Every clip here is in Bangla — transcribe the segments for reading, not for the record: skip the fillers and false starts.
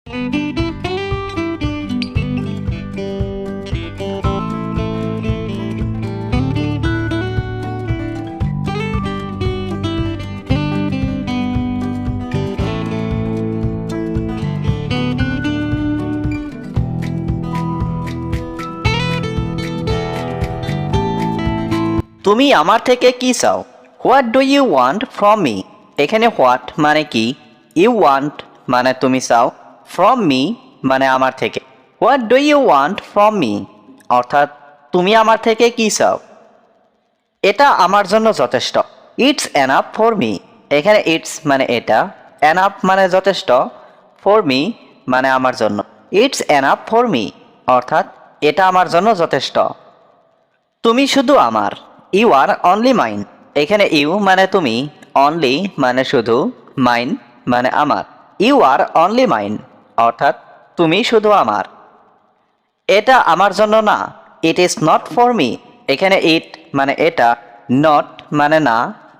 তুমি আমার থেকে কি চাও? What do you want from me? এখানে হোয়াট মানে কি, ইউ ওয়ান্ট মানে তুমি চাও, ফ্রম মি মানে আমার থেকে। What do you want from me অর্থাৎ তুমি আমার থেকে কি চাও? এটা আমার জন্য যথেষ্ট। It's enough for me. এখানে ইটস মানে এটা, এনাফ মানে যথেষ্ট, ফর মি মানে আমার জন্য। ইটস এনাফ ফর মি অর্থাৎ এটা আমার জন্য যথেষ্ট। তুমি শুধু আমার, ইউ আর অনলি মাইন। এখানে ইউ মানে তুমি, অনলি মানে শুধু, মাইন মানে আমার। ইউ আর অনলি মাইন অর্থাৎ তুমি শুধু আমার। এটা আমার জন্য না, it is not for me. এখানে ইট মানে এটা, নট মানে না,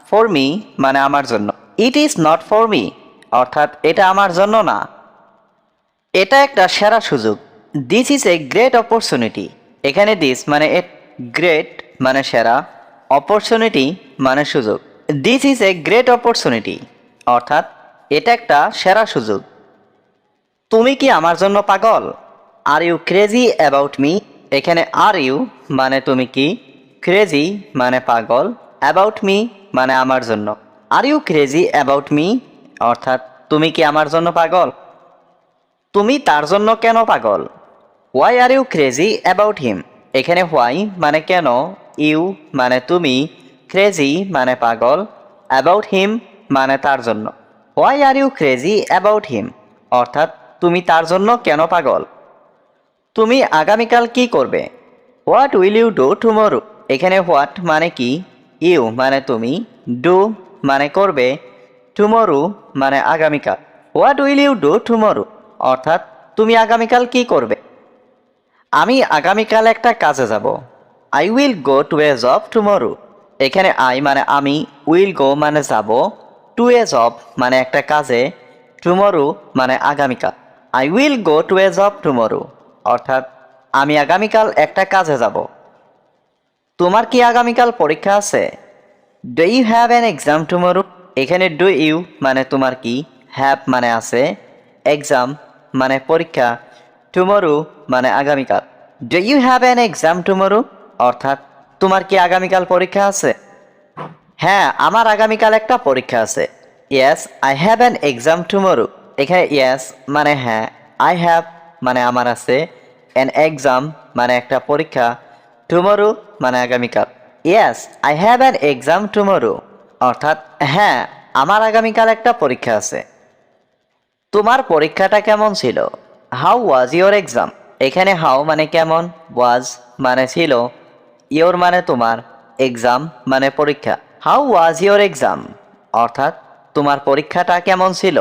ফর মি মানে আমার জন্য। It is not for me অর্থাৎ এটা আমার জন্য না। এটা একটা সেরা সুযোগ। This is a great opportunity. এখানে দিস মানে গ্রেট মানে সেরা, অপরচুনিটি মানে সুযোগ। This is a great opportunity অর্থাৎ এটা একটা সেরা সুযোগ। তুমি কি আমার জন্য পাগল? Are you crazy about me? এখানে আর ইউ মানে তুমি কি, ক্রেজি মানে পাগল, অ্যাবাউট মি মানে আমার জন্য। Are you crazy about me অর্থাৎ তুমি কি আমার জন্য পাগল? তুমি তার জন্য কেন পাগল? Why are you crazy about him? এখানে হোয়াই মানে কেন, ইউ মানে তুমি, ক্রেজি মানে পাগল, অ্যাবাউট হিম মানে তার জন্য। Why are you crazy about him অর্থাৎ তুমি তার জন্য কেন পাগল? তুমি আগামীকাল কি করবে? What will you do tomorrow? এখানে হোয়াট মানে কি, ইউ মানে তুমি, ডু মানে করবে, টুমরো মানে আগামীকাল। What will you do tomorrow অর্থাৎ তুমি আগামীকাল কি করবে? আমি আগামীকাল একটা কাজে যাব। I will go to A job tomorrow. এখানে আই মানে আমি, উইল গো মানে যাব, টু এ জব মানে একটা কাজে, টুমরো মানে আগামীকাল। I will go to A job tomorrow অর্থাৎ আমি আগামীকাল একটা কাজে যাব। তোমার কি আগামীকাল পরীক্ষা আছে? Do you have an exam tomorrow? এখানে ডু ইউ মানে তোমার কি, হ্যাভ মানে আছে, এক্সাম মানে পরীক্ষা, টুমরো মানে আগামীকাল। Do you have an exam tomorrow অর্থাৎ তোমার কি আগামীকাল পরীক্ষা আছে? হ্যাঁ, আমার আগামীকাল একটা পরীক্ষা আছে। Yes I have an exam tomorrow. এখানে ইয়েস মানে হ্যাঁ, আই হ্যাভ মানে আমার আছে, অ্যান এক্সাম মানে একটা পরীক্ষা, টুমরো মানে আগামীকাল। Yes I have an exam tomorrow অর্থাৎ হ্যাঁ, আমার আগামীকাল একটা পরীক্ষা আছে। তোমার পরীক্ষাটা কেমন ছিল? How was your exam? এখানে হাউ মানে কেমন, ওয়াজ মানে ছিল, ইয়োর মানে তোমার, এক্সাম মানে পরীক্ষা। হাউ ওয়াজ ইয়োর এক্সাম অর্থাৎ তোমার পরীক্ষাটা কেমন ছিল?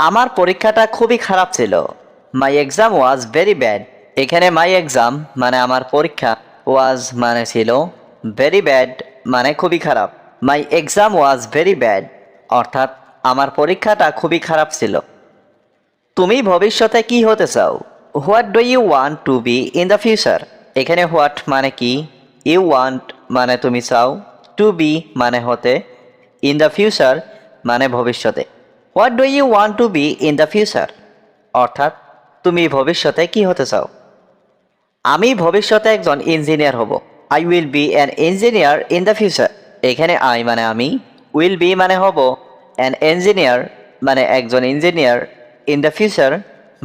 আমার পরীক্ষাটা খুবই খারাপ ছিল। মাই এক্সাম ওয়াজ ভেরি ব্যাড। এখানে মাই এক্সাম মানে আমার পরীক্ষা, ওয়াজ মানে ছিল, ভেরি ব্যাড মানে খুবই খারাপ। মাই এক্সাম ওয়াজ ভেরি ব্যাড অর্থাৎ আমার পরীক্ষাটা খুবই খারাপ ছিল। তুমি ভবিষ্যতে কি হতে চাও? What do you want to be in the future? এখানে হোয়াট মানে কি, ইউ ওয়ান্ট মানে তুমি চাও, টু বি মানে হতে, ইন দ্য ফিউচার মানে ভবিষ্যতে। What do you want to be in the future অর্থাৎ তুমি ভবিষ্যতে কি হতে চাও? আমি ভবিষ্যতে একজন ইঞ্জিনিয়ার হব। I will be an engineer in the future. এখানে আই মানে আমি, উইল বি মানে হব, অ্যান ইঞ্জিনিয়ার মানে একজন ইঞ্জিনিয়ার, ইন দ্য ফিউচার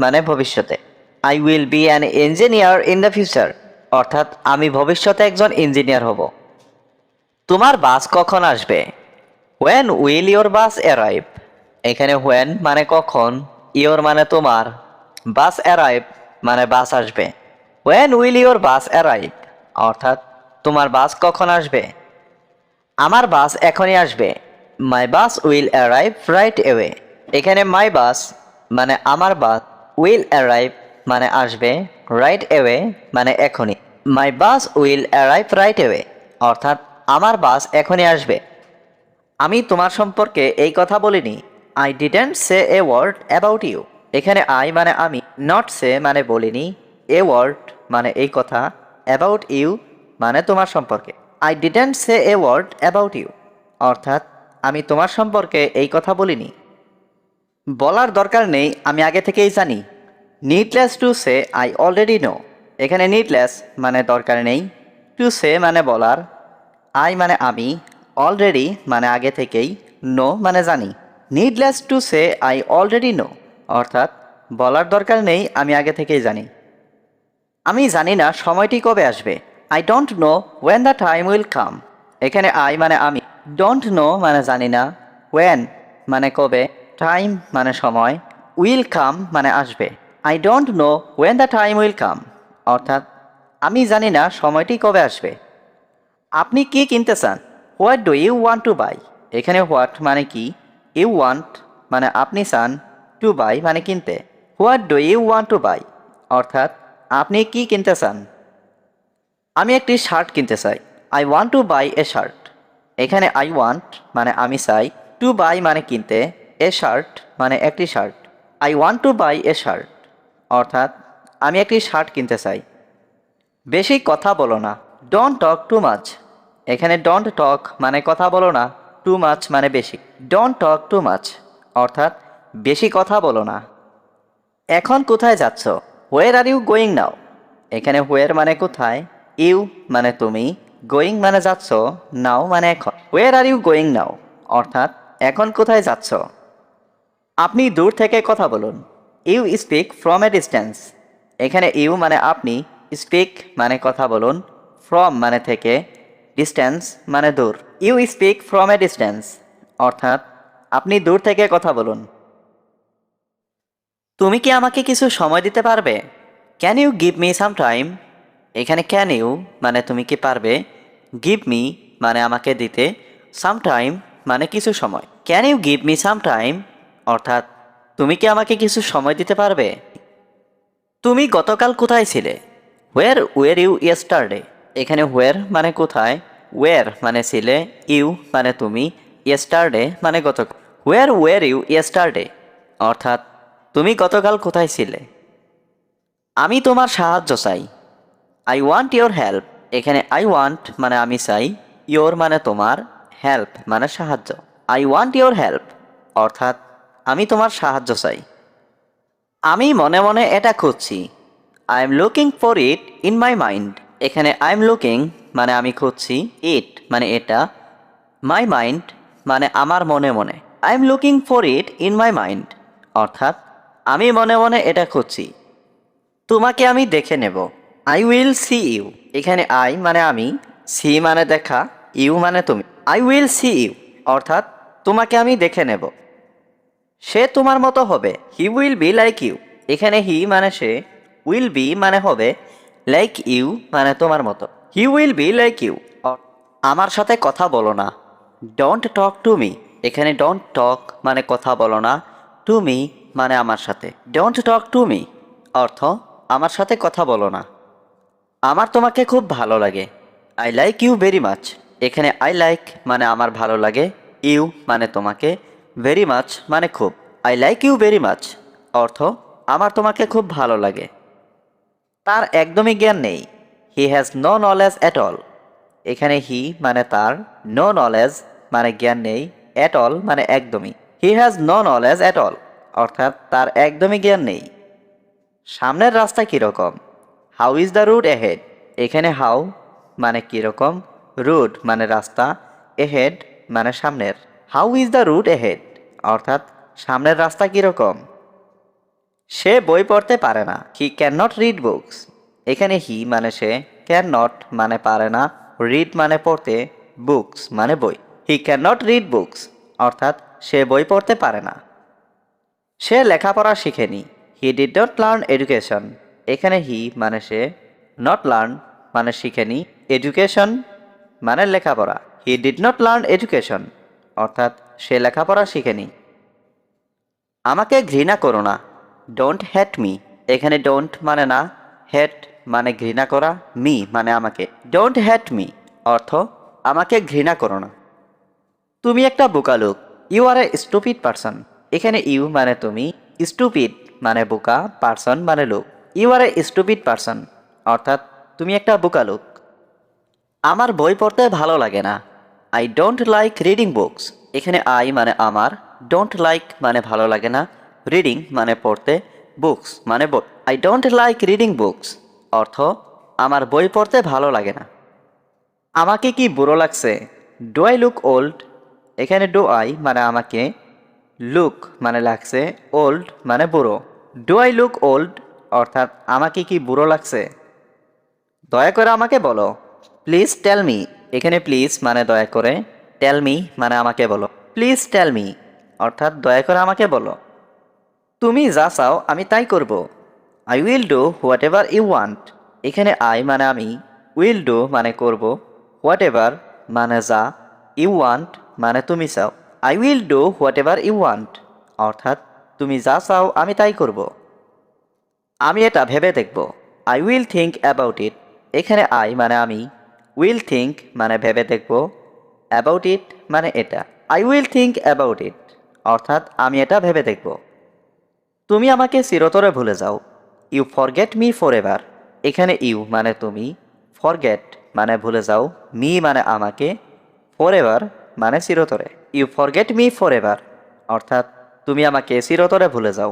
মানে ভবিষ্যতে। I will be an engineer in the future অর্থাৎ আমি ভবিষ্যতে একজন ইঞ্জিনিয়ার হব। তোমার বাস কখন আসবে? When will your bus arrive? এখানে হোয়েন মানে কখন, ইয়োর মানে তোমার, বাস অ্যারাইভ মানে বাস আসবে। When will your bus arrive অর্থাৎ তোমার বাস কখন আসবে? আমার বাস এখনই আসবে। My bus will arrive right away. এখানে মাই বাস মানে আমার বাস, উইল অ্যারাইভ মানে আসবে, রাইট অ্যাওয়ে মানে এখনই। My bus will arrive right away অর্থাৎ আমার বাস এখনই আসবে। আমি তোমার সম্পর্কে এই কথা বলিনি। I didn't say a word about you. এখানে আই মানে আমি, নট সে মানে বলিনি, এ ওয়ার্ড মানে এই কথা, অ্যাবাউট ইউ মানে তোমার সম্পর্কে। I didn't say a word about you, অর্থাৎ আমি তোমার সম্পর্কে এই কথা বলিনি। বলার দরকার নেই, আমি আগে থেকেই জানি। Needless to say I already no. এখানে নিডলেস মানে দরকার নেই, টু সে মানে বলার, আই মানে আমি, অলরেডি মানে আগে থেকেই, নো মানে জানি। Needless to say I already no, অর্থাৎ বলার দরকার নেই, আমি আগে থেকেই জানি। আমি জানি না সময়টি কবে আসবে। I don't know when the time will come. এখানে আই মানে আমি, ডোন্ট নো মানে জানি না, ওয়েন মানে কবে, টাইম মানে সময়, উইল কাম মানে আসবে। I don't know when the time will come, অর্থাৎ আমি জানি না সময়টি কবে আসবে। আপনি কি কিনতে চান? What do you want to buy. এখানে হোয়াট মানে কি, ইউ ওয়ান্ট মানে আপনি চান, টু বাই মানে কিনতে। What do you want to buy, অর্থাৎ আপনি কি কিনতে চান। আমি একটি শার্ট কিনতে চাই। I want to buy a shirt. এখানে আই ওয়ান্ট মানে আমি চাই, টু বাই মানে কিনতে, এ শার্ট মানে একটি shirt. I want to buy a shirt, অর্থাৎ আমি একটি শার্ট কিনতে চাই। বেশি কথা বলো না, ডোন্ট টক টু মাচ। এখানে ডোন্ট টক মানে কথা বলো না, টু মাচ মানে বেশি। ডোন্ট টক টু মাচ, অর্থাৎ বেশি কথা বলো না। এখন কোথায় যাচ্ছ? হোয়ার আর ইউ গোয়িং নাও। এখানে হোয়ার মানে কোথায়, ইউ মানে তুমি, গোয়িং মানে যাচ্ছ, নাও মানে এখন। হোয়ার আর ইউ গোয়িং নাও, অর্থাৎ এখন কোথায় যাচ্ছ। আপনি দূর থেকে কথা বলুন। You speak from a distance. এখানে ইউ মানে আপনি, স্পিক মানে কথা বলুন, ফ্রম মানে থেকে, ডিস্টেন্স মানে দূর। You speak from a distance, অর্থাৎ আপনি দূর থেকে কথা বলুন। তুমি কি আমাকে কিছু সময় দিতে পারবে? Can you give me some time. এখানে ক্যান ইউ মানে তুমি কি পারবে, গিভ মি মানে আমাকে দিতে, সাম টাইম মানে কিছু সময়। Can you give me some time, অর্থাৎ তুমি কি আমাকে কিছু সময় দিতে পারবে। তুমি গতকাল কোথায় ছিলে? হোয়ার ওয়ের ইউ ইয়েস্টারডে। এখানে হোয়ার মানে কোথায়, ওয়ের মানে ছিলে, ইউ মানে তুমি, ইয়েস্টারডে মানে গতকাল। হোয়ার ওয়ের ইউ ইয়েস্টারডে, অর্থাৎ তুমি গতকাল কোথায় ছিলে। আমি তোমার সাহায্য চাই। I want your help. এখানে আই ওয়ান্ট মানে আমি চাই, ইয়োর মানে তোমার, হেল্প মানে সাহায্য। আই ওয়ান্ট ইয়োর হেল্প, অর্থাৎ আমি তোমার সাহায্য চাই। আমি মনে মনে এটা খুঁজছি। I am looking for it in my mind. এখানে আই এম লুকিং মানে আমি খুঁজছি, ইট মানে এটা, মাই মাইন্ড মানে আমার মনে মনে। I am looking for it in my mind, অর্থাৎ আমি মনে মনে এটা খুঁজছি। তোমাকে আমি দেখে নেব। I will see you. এখানে আই মানে আমি, সি মানে দেখা, ইউ মানে তুমি। আই উইল সি ইউ, অর্থাৎ তোমাকে আমি দেখে নেব। সে তোমার মতো হবে। He will be like you. এখানে হি মানে সে, উইল বি মানে হবে, লাইক ইউ মানে তোমার মতো। He will be like you. আমার সাথে কথা বলো না। Don't talk to me. এখানে ডোন্ট টক মানে কথা বলো না, টু মি মানে আমার সাথে। ডোন্ট টক টু মি, অর্থ আমার সাথে কথা বলো না। আমার তোমাকে খুব ভালো লাগে। I like you very much. এখানে আই লাইক মানে আমার ভালো লাগে, ইউ মানে তোমাকে, ভেরি মাচ মানে খুব। I like you very much, অর্থ আমার তোমাকে খুব ভালো লাগে। তার একদমই জ্ঞান নেই। He has no knowledge at all. এখানে হি মানে তার, নো নলেজ মানে জ্ঞান নেই, অ্যাট অল মানে একদমই। He has no knowledge at all, অর্থাৎ তার একদমই জ্ঞান নেই। সামনের রাস্তা কীরকম? How is the route ahead. এখানে হাউ মানে কীরকম, রুট মানে রাস্তা, এহেড মানে সামনের। How is the route ahead, অর্থাৎ সামনের রাস্তা কীরকম। সে বই পড়তে পারে না। He can not read books. এখানে হি মানে সে, ক্যান নট মানে পারে না, রিড মানে পড়তে, বুকস মানে বই। He can not read books, অর্থাৎ সে বই পড়তে পারে না। সে লেখাপড়া শিখেনি। He did not learn education. এখানে হি মানে সে, নট লার্ন মানে শিখেনি, এডুকেশন মানে লেখাপড়া। He did not learn education, অর্থাৎ সে লেখাপড়া শিখেনি। আমাকে ঘৃণা করো না। Don't hate me. এখানে ডোন্ট মানে না, হ্যাট মানে ঘৃণা করা, মি মানে আমাকে। ডোন্ট হ্যাট মি, অর্থ আমাকে ঘৃণা করো না। তুমি একটা বোকা লোক। You are a stupid person. এখানে ইউ মানে তুমি, স্টুপিড মানে বোকা, পার্সন মানে লোক। You are a stupid person অর্থাৎ তুমি একটা বোকা লোক। আমার বই পড়তে ভালো লাগে না। I don't like reading books. এখানে আই মানে আমার, ডোন্ট লাইক মানে ভালো লাগে না, রিডিং মানে পড়তে, বুকস মানে বই। I don't like reading books অর্থ আমার বই পড়তে ভালো লাগে না। আমাকে কি বুড়ো লাগছে? Do I look old? এখানে ডু আই মানে আমাকে, লুক মানে লাগছে, ওল্ড মানে বুড়ো। ডু আই লুক ওল্ড অর্থাৎ আমাকে কি বুড়ো লাগছে? দয়া করে আমাকে বলো। Please tell me. এখানে প্লিজ মানে দয়া করে, টেল মি মানে আমাকে বলো। প্লিজ টেল মি অর্থাৎ দয়া করে আমাকে বলো। তুমি যা চাও আমি তাই করব। I will do whatever you want. এখানে আই মানে আমি, উইল ডু মানে করব, হোয়াট এভার মানে যা, ইউ ওয়ান্ট মানে তুমি চাও। I will do whatever you want অর্থাৎ তুমি যা চাও আমি তাই করব। আমি এটা ভেবে দেখব। I will think about it. এখানে আই মানে আমি, উইল থিঙ্ক মানে ভেবে দেখব, অ্যাবাউট ইট মানে এটা। I will think about it অর্থাৎ আমি এটা ভেবে দেখব। তুমি আমাকে চিরতরে ভুলে যাও। You forget me forever. এখানে ইউ মানে তুমি, ফরগেট মানে ভুলে যাও, মি মানে আমাকে, ফর এভার মানে চিরতরে। You forget me forever অর্থাৎ তুমি আমাকে চিরতরে ভুলে যাও।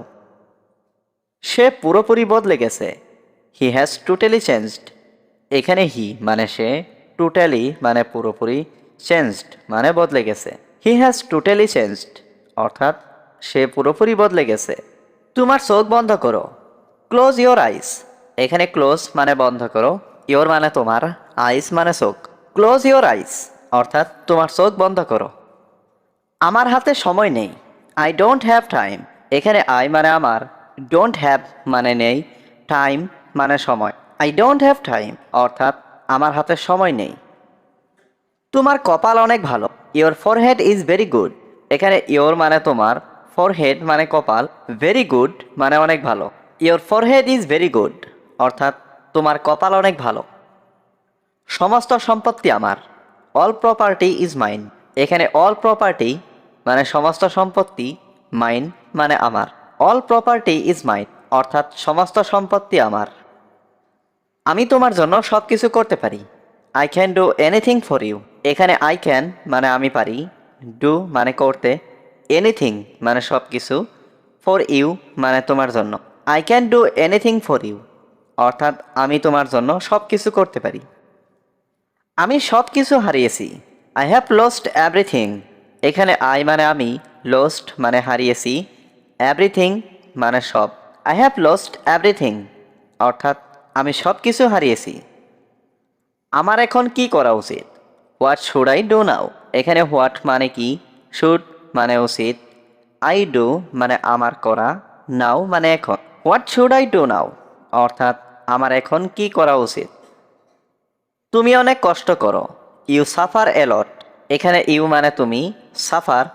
সে পুরোপুরি বদলে গেছে। He has totally changed. এখানে হি মানে সে, টোটালি মানে পুরোপুরি, চেঞ্জড মানে বদলে গেছে। হি হ্যাজ টোটালি চেঞ্জড অর্থাৎ সে পুরোপুরি বদলে গেছে। তোমার চোখ বন্ধ করো। Close your eyes. এখানে ক্লোজ মানে বন্ধ করো, ইয়োর মানে তোমার, আইস মানে চোখ। ক্লোজ ইয়োর আইস অর্থাৎ তোমার চোখ বন্ধ করো। আমার হাতে সময় নেই। I don't have time. এখানে আই মানে আমার, ডোন্ট হ্যাভ মানে নেই, টাইম মানে সময়। আই ডোন্ট হ্যাভ টাইম অর্থাৎ আমার হাতে সময় নেই। তোমার কপাল অনেক ভালো। Your forehead is very good. এখানে ইয়োর মানে তোমার, ফরহেড মানে কপাল, ভেরি গুড মানে অনেক ভালো। Your forehead is very good অর্থাৎ তোমার কপাল অনেক ভালো। সমস্ত সম্পত্তি আমার। All property is mine. এখানে অল প্রপার্টি মানে সমস্ত সম্পত্তি, মাইন মানে আমার। অল প্রপার্টি ইজ মাইন অর্থাৎ সমস্ত সম্পত্তি আমার। আমি তোমার জন্য সব কিছু করতে পারি। I can do anything for you. এখানে আই ক্যান মানে আমি পারি, ডু মানে করতে, এনিথিং মানে সব কিছু, ফর ইউ মানে তোমার জন্য। I can do anything for you অর্থাৎ আমি তোমার জন্য সব কিছু করতে পারি। আমি সব কিছু হারিয়েছি। I have lost everything. এখানে আই মানে আমি, লস্ট মানে হারিয়েছি, এভরিথিং মানে সব। আই হ্যাভ লস্ট এভরিথিং অর্থাৎ আমি সব কিছু হারিয়েছি। আমার এখন কি করা উচিত? What should I do now. এখানে হোয়াট মানে কি, শুড মানে উচিত, আই ডু মানে আমার করা, নাও মানে এখন। What should I do now অর্থাৎ আমার এখন কি করা উচিত। তুমি অনেক কষ্ট করো। You suffer a lot. এখানে ইউ মানে তুমি, সাফার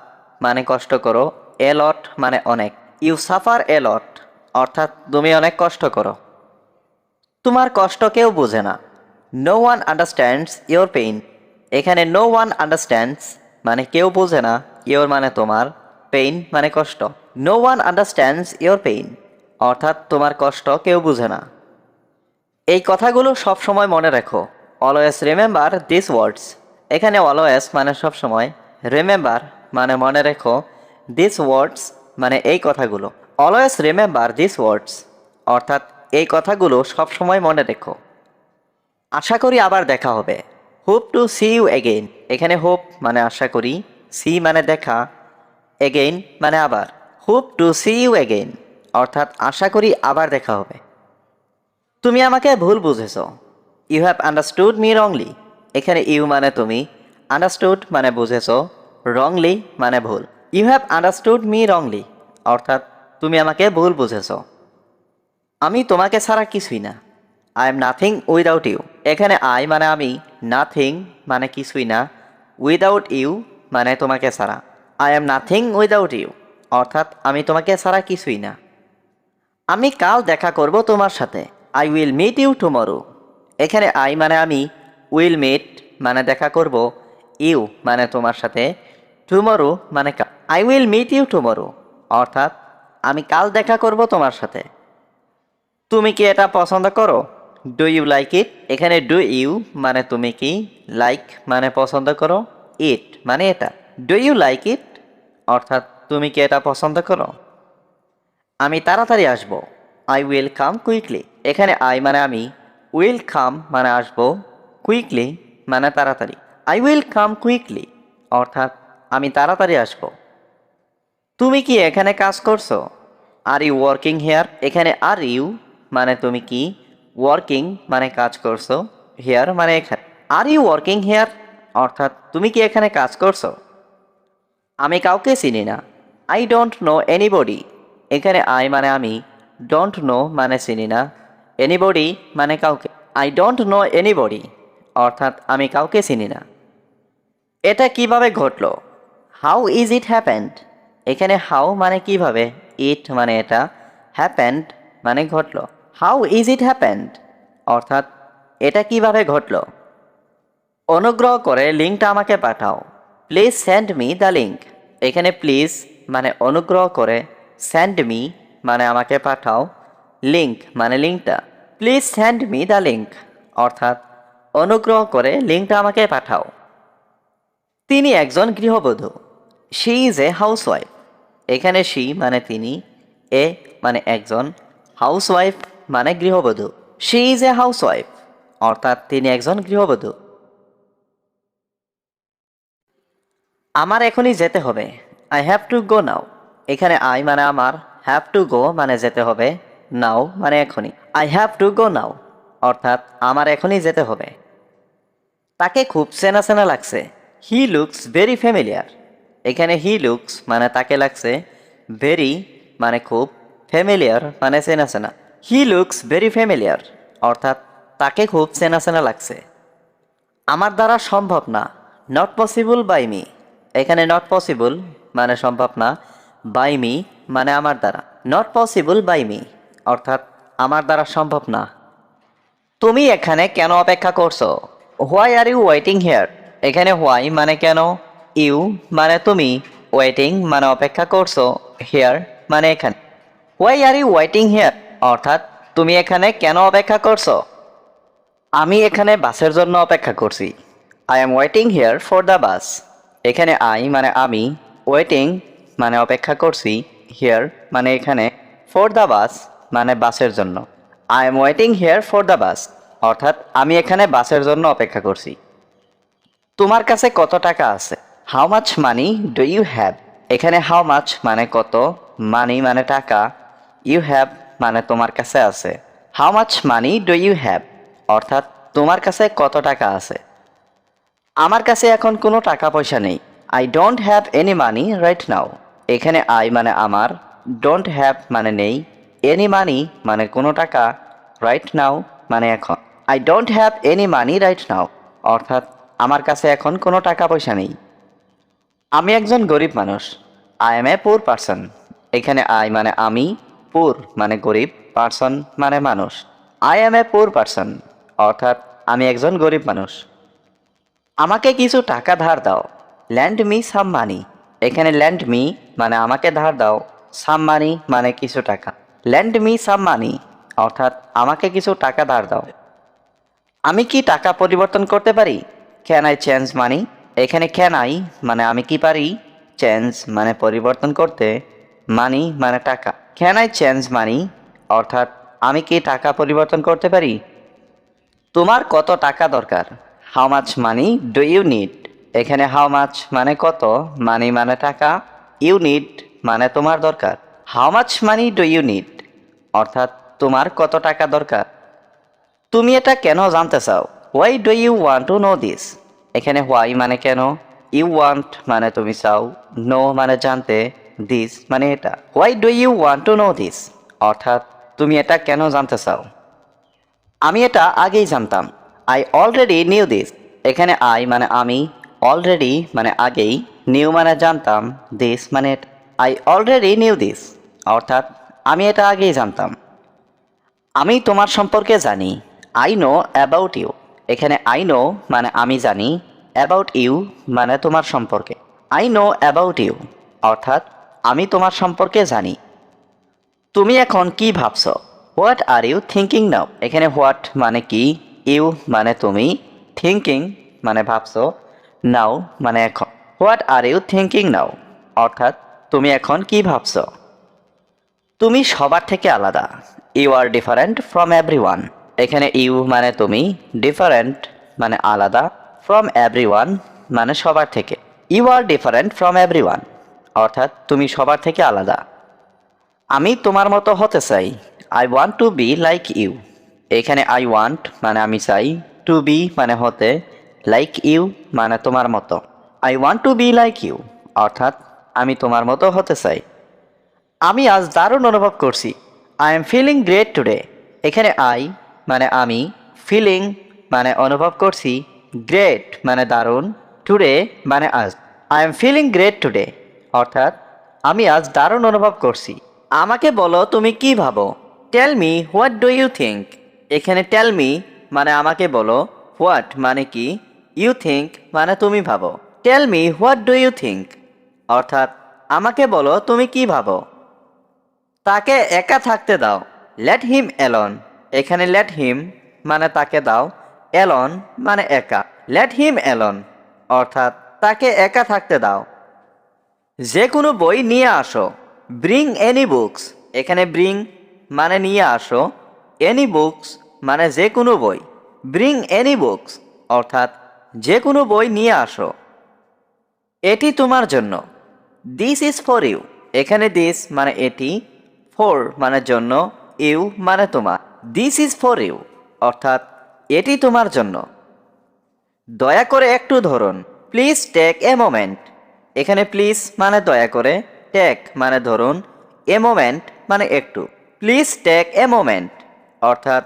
মানে কষ্ট করো, এলট মানে অনেক। ইউ সাফার এলট অর্থাৎ তুমি অনেক কষ্ট করো। তোমার কষ্ট কেউ বোঝে না। No one understands your pain. এখানে নো ওয়ান আন্ডারস্ট্যান্ডস মানে কেউ বোঝে না, ইয়োর মানে তোমার, পেইন মানে কষ্ট। No one understands your pain অর্থাৎ তোমার কষ্ট কেউ বুঝে না। এই কথাগুলো সব সময় মনে রেখো। Always remember this words. এখানে অলওয়েজ মানে সব সময়, রিমেম্বার মানে মনে রেখো, দিস ওয়ার্ডস মানে এই কথাগুলো। অলওয়েজ রিমেম্বার দিস ওয়ার্ডস অর্থাৎ এই কথাগুলো সব সময় মনে রেখো। আশা করি আবার দেখা হবে। Hope to see you again. এখানে হোপ মানে আশা করি, সি মানে দেখা, এগেইন মানে আবার। Hope to see you again অর্থাৎ আশা করি আবার দেখা হবে। তুমি আমাকে ভুল বুঝেছ। You have understood me wrongly. এখানে ইউ মানে তুমি, আন্ডারস্টুড মানে বুঝেছ, রংলি মানে ভুল। You have understood me wrongly অর্থাৎ তুমি আমাকে ভুল বুঝেছ। আমি তোমাকে ছাড়া কিছুই না। I am nothing without you. এখানে আই মানে আমি, নাথিং মানে কিছুই না, উইদাউট ইউ মানে তোমাকে ছাড়া। I am nothing without you অর্থাৎ আমি তোমাকে ছাড়া কিছুই না। আমি কাল দেখা করব তোমার সাথে। I will meet you tomorrow. এখানে আই মানে আমি, উইল মিট মানে দেখা করব, ইউ মানে তোমার সাথে, টুমরো মানে কাল। I will meet you tomorrow অর্থাৎ আমি কাল দেখা করব তোমার সাথে। তুমি কি এটা পছন্দ করো? Do you like it? এখানে ডু ইউ মানে তুমি কি, লাইক মানে পছন্দ করো, ইট মানে এটা। ডু ইউ লাইক ইট অর্থাৎ তুমি কি এটা পছন্দ করো? আমি তাড়াতাড়ি আসব। I will come quickly. এখানে আই মানে আমি, উইল কাম মানে আসব, কুইকলি মানে তাড়াতাড়ি। আই উইল কাম কুইকলি অর্থাৎ আমি তাড়াতাড়ি আসব। তুমি কি এখানে কাজ করছো? Are you working here? এখানে আর ইউ মানে তুমি কি, ওয়ার্কিং মানে কাজ করছো, হেয়ার মানে এখানে। আর ইউ ওয়ার্কিং হেয়ার অর্থাৎ তুমি কি এখানে কাজ করছো? আমি কাউকে চিনি না। I don't no anybody. এখানে আই মানে আমি, ডোন্ট নো মানে চিনি না, এনিবডি মানে কাউকে। আই ডোন্ট নো এনিবডি অর্থাৎ আমি কাউকে চিনি না। এটা কিভাবে ঘটলো? How is it happened? এখানে হাউ মানে কিভাবে, ইট মানে এটা, হ্যাপেন্ড মানে ঘটলো। হাউ ইজ ইট হ্যাপেন্ড অর্থাৎ এটা কিভাবে ঘটলো। অনুগ্রহ করে লিঙ্কটা আমাকে পাঠাও। Please send me the link. এখানে প্লিজ মানে অনুগ্রহ করে, সেন্ড মি মানে আমাকে পাঠাও, লিঙ্ক মানে লিঙ্কটা। Please send me the link অর্থাৎ অনুগ্রহ করে লিঙ্কটা আমাকে পাঠাও। তিনি একজন গৃহবধূ। She is a housewife. এখানে শি মানে তিনি, এ মানে একজন, হাউসওয়াইফ মানে গৃহবধূ। শি ইজ এ হাউসওয়াইফ অর্থাৎ তিনি একজন গৃহবধূ। আমার এখনই যেতে হবে। আই হ্যাভ টু গো নাও। এখানে আই মানে আমার, হ্যাভ টু গো মানে যেতে হবে, নাও মানে এখনই। আই হ্যাভ টু গো নাও অর্থাৎ আমার এখনই যেতে হবে। তাকে খুব চেনা চেনা লাগছে। He looks very familiar. এখানে হি লুকস মানে তাকে লাগছে, ভেরি মানে খুব, ফ্যামিলিয়ার মানে চেনা চেনা। হি লুকস ভেরি ফ্যামিলিয়ার অর্থাৎ তাকে খুব চেনা চেনা লাগছে। আমার দ্বারা সম্ভব না। Not possible by me. এখানে নট পসিবল মানে সম্ভব না, বাই মি মানে আমার দ্বারা। নট পসিবল বাই মি অর্থাৎ আমার দ্বারা সম্ভব না। তুমি এখানে কেন অপেক্ষা করছো? Why are you waiting here? এখানে হোয়াই মানে কেন, ইউ মানে তুমি, ওয়েটিং মানে অপেক্ষা করছো, হেয়ার মানে এখানে। Why are you waiting here অর্থাৎ তুমি এখানে কেন অপেক্ষা করছো? আমি এখানে বাসের জন্য অপেক্ষা করছি। I am waiting here for the bus. এখানে আই মানে আমি, ওয়েটিং মানে অপেক্ষা করছি, হিয়ার মানে এখানে, ফর দ্য বাস মানে বাসের জন্য। I am waiting here for the bus অর্থাৎ আমি এখানে বাসের জন্য অপেক্ষা করছি। তোমার কাছে কত টাকা আছে? How much money do you have? এখানে হাউ মাচ মানে কত, মানি মানে টাকা, ইউ হ্যাভ মানে তোমার কাছে আছে। How much money do you have অর্থাৎ তোমার কাছে কত টাকা আছে। আমার কাছে এখন কোনো টাকা পয়সা নেই। I don't have any money right now. এখানে আই মানে আমার, ডোন্ট হ্যাভ মানে নেই, এনি মানি মানে কোনো টাকা, রাইট নাও মানে এখন। I don't have any money right now অর্থাৎ আমার কাছে এখন কোনো টাকা পয়সা নেই। আমি একজন গরিব মানুষ। আই এম এ পুর পারসন। এখানে আই মানে আমি, পুর মানে গরিব, পারসন মানে মানুষ। আই এম এ পুর পারসন অর্থাৎ আমি একজন গরিব মানুষ। আমাকে কিছু টাকা ধার দাও। ল্যান্ড মি সাম মানি। এখানে ল্যান্ড মি মানে আমাকে ধার দাও, সাম মানি মানে কিছু টাকা। ল্যান্ড মি সাম মানি অর্থাৎ আমাকে কিছু টাকা ধার দাও। আমি কি টাকা পরিবর্তন করতে পারি? ক্যান আই চেঞ্জ মানি? এখানে ক্যান আই মানে আমি কি পারি, চেঞ্জ মানে পরিবর্তন করতে, মানি মানে টাকা। ক্যান আই চেঞ্জ মানি অর্থাৎ আমি কি টাকা পরিবর্তন করতে পারি। তোমার কত টাকা দরকার? How much money do you need? এখানে হাউ মাচ মানে কত, মানি মানে টাকা, ইউ নিড মানে তোমার দরকার। How much money do you need অর্থাৎ তোমার কত টাকা দরকার। তুমি এটা কেন জানতে চাও? Why do you want to know this? এখানে হোয়াই মানে কেন, ইউ ওয়ান্ট মানে তুমি চাও, নো মানে জানতে, দিস মানে এটা। Why do you want to know this অর্থাৎ তুমি এটা কেন জানতে চাও। আমি এটা আগেই জানতাম। I already new this. এখানে আই মানে আমি, অলরেডি মানে আগেই, নিউ মানে জানতাম, দিস মানে এটা। আই অলরেডি নিউ দিস অর্থাৎ আমি এটা আগেই জানতাম। আমি তোমার সম্পর্কে জানি। I know about you. এখানে আই নো মানে আমি জানি, অ্যাবাউট ইউ মানে তোমার সম্পর্কে। আই নো অ্যাবাউট ইউ অর্থাৎ আমি তোমার সম্পর্কে জানি। তুমি এখন কি ভাবছো? হোয়াট আর ইউ থিঙ্কিং নাও? এখানে হোয়াট মানে কি, ইউ মানে তুমি, থিঙ্কিং মানে ভাবছো, নাও মানে এখন। What are you thinking now অর্থাৎ তুমি এখন কি ভাবছো? তুমি সবার থেকে আলাদা। You are different from everyone. এখানে ইউ মানে তুমি, ডিফারেন্ট মানে আলাদা, ফ্রম এভরিওয়ান মানে সবার থেকে। You are different from everyone অর্থাৎ তুমি সবার থেকে আলাদা। আমি তোমার মতো হতে চাই। I want to be like you. এখানে আই ওয়ান্ট মানে আমি চাই, টু বি মানে হতে, লাইক ইউ মানে তোমার মতো। I want to be like you অর্থাৎ আমি তোমার মতো হতে চাই। আমি আজ দারুণ অনুভব করছি। I am feeling great today. এখানে আই মানে আমি, ফিলিং মানে অনুভব করছি, গ্রেট মানে দারুণ, টুডে মানে আজ। I am feeling great today অর্থাৎ আমি আজ দারুণ অনুভব করছি। আমাকে বলো তুমি কি ভাবো? Tell me what do you think. এখানে টেল মি মানে আমাকে বলো, হোয়াট মানে কি, ইউ থিঙ্ক মানে তুমি ভাবো। Tell me what do you think অর্থাৎ আমাকে বলো তুমি কি ভাবো। তাকে একা থাকতে দাও। Let him alone. এখানে লেট হিম মানে তাকে দাও, অ্যালোন মানে একা। লেট হিম অ্যালোন অর্থাৎ তাকে একা থাকতে দাও। যে কোনো বই নিয়ে আসো। Bring any books. এখানে ব্রিং মানে নিয়ে আসো, এনি বুকস মানে যে কোনো বই। ব্রিং এনি বুকস অর্থাৎ যে কোনো বই নিয়ে আসো। এটি তোমার জন্য। This is for you. এখানে দিস মানে এটি, ফর মানে জন্য, ইউ মানে তোমার। দিস ইজ ফর ইউ অর্থাৎ এটি তোমার জন্য। দয়া করে একটু ধরুন। Please take a moment. এখানে প্লিজ মানে দয়া করে, টেক মানে ধরুন, এ মোমেন্ট মানে একটু। প্লিজ টেক এ মোমেন্ট অর্থাৎ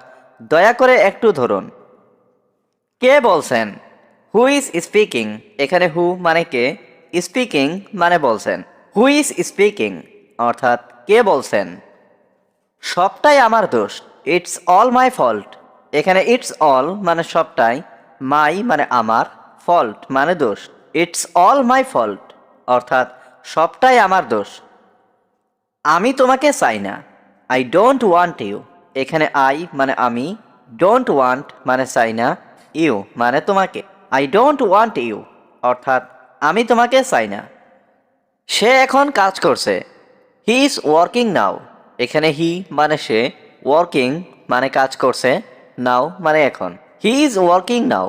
দয়া করে একটু ধরুন। কে বলছেন? Who is speaking. এখানে হু মানে কে, স্পিকিং মানে বলছেন। হু ইজ স্পিকিং অর্থাৎ কে বলছেন। সবটাই আমার দোষ। It's all my fault. এখানে ইটস অল মানে সবটাই, মাই মানে আমার, ফল্ট মানে দোষ। ইটস অল মাই ফল্ট অর্থাৎ সবটাই আমার দোষ। আমি তোমাকে চাই না। I don't want you. এখানে আই মানে আমি, ডোন্ট ওয়ান্ট মানে চাই না, ইউ মানে তোমাকে। আই ডোন্ট ওয়ান্ট ইউ অর্থাৎ আমি তোমাকে চাই না। সে এখন কাজ করছে। হি ইজ ওয়ার্কিং নাও। এখানে হি মানে সে, ওয়ার্কিং মানে কাজ করছে, নাও মানে এখন। হি ইজ ওয়ার্কিং নাও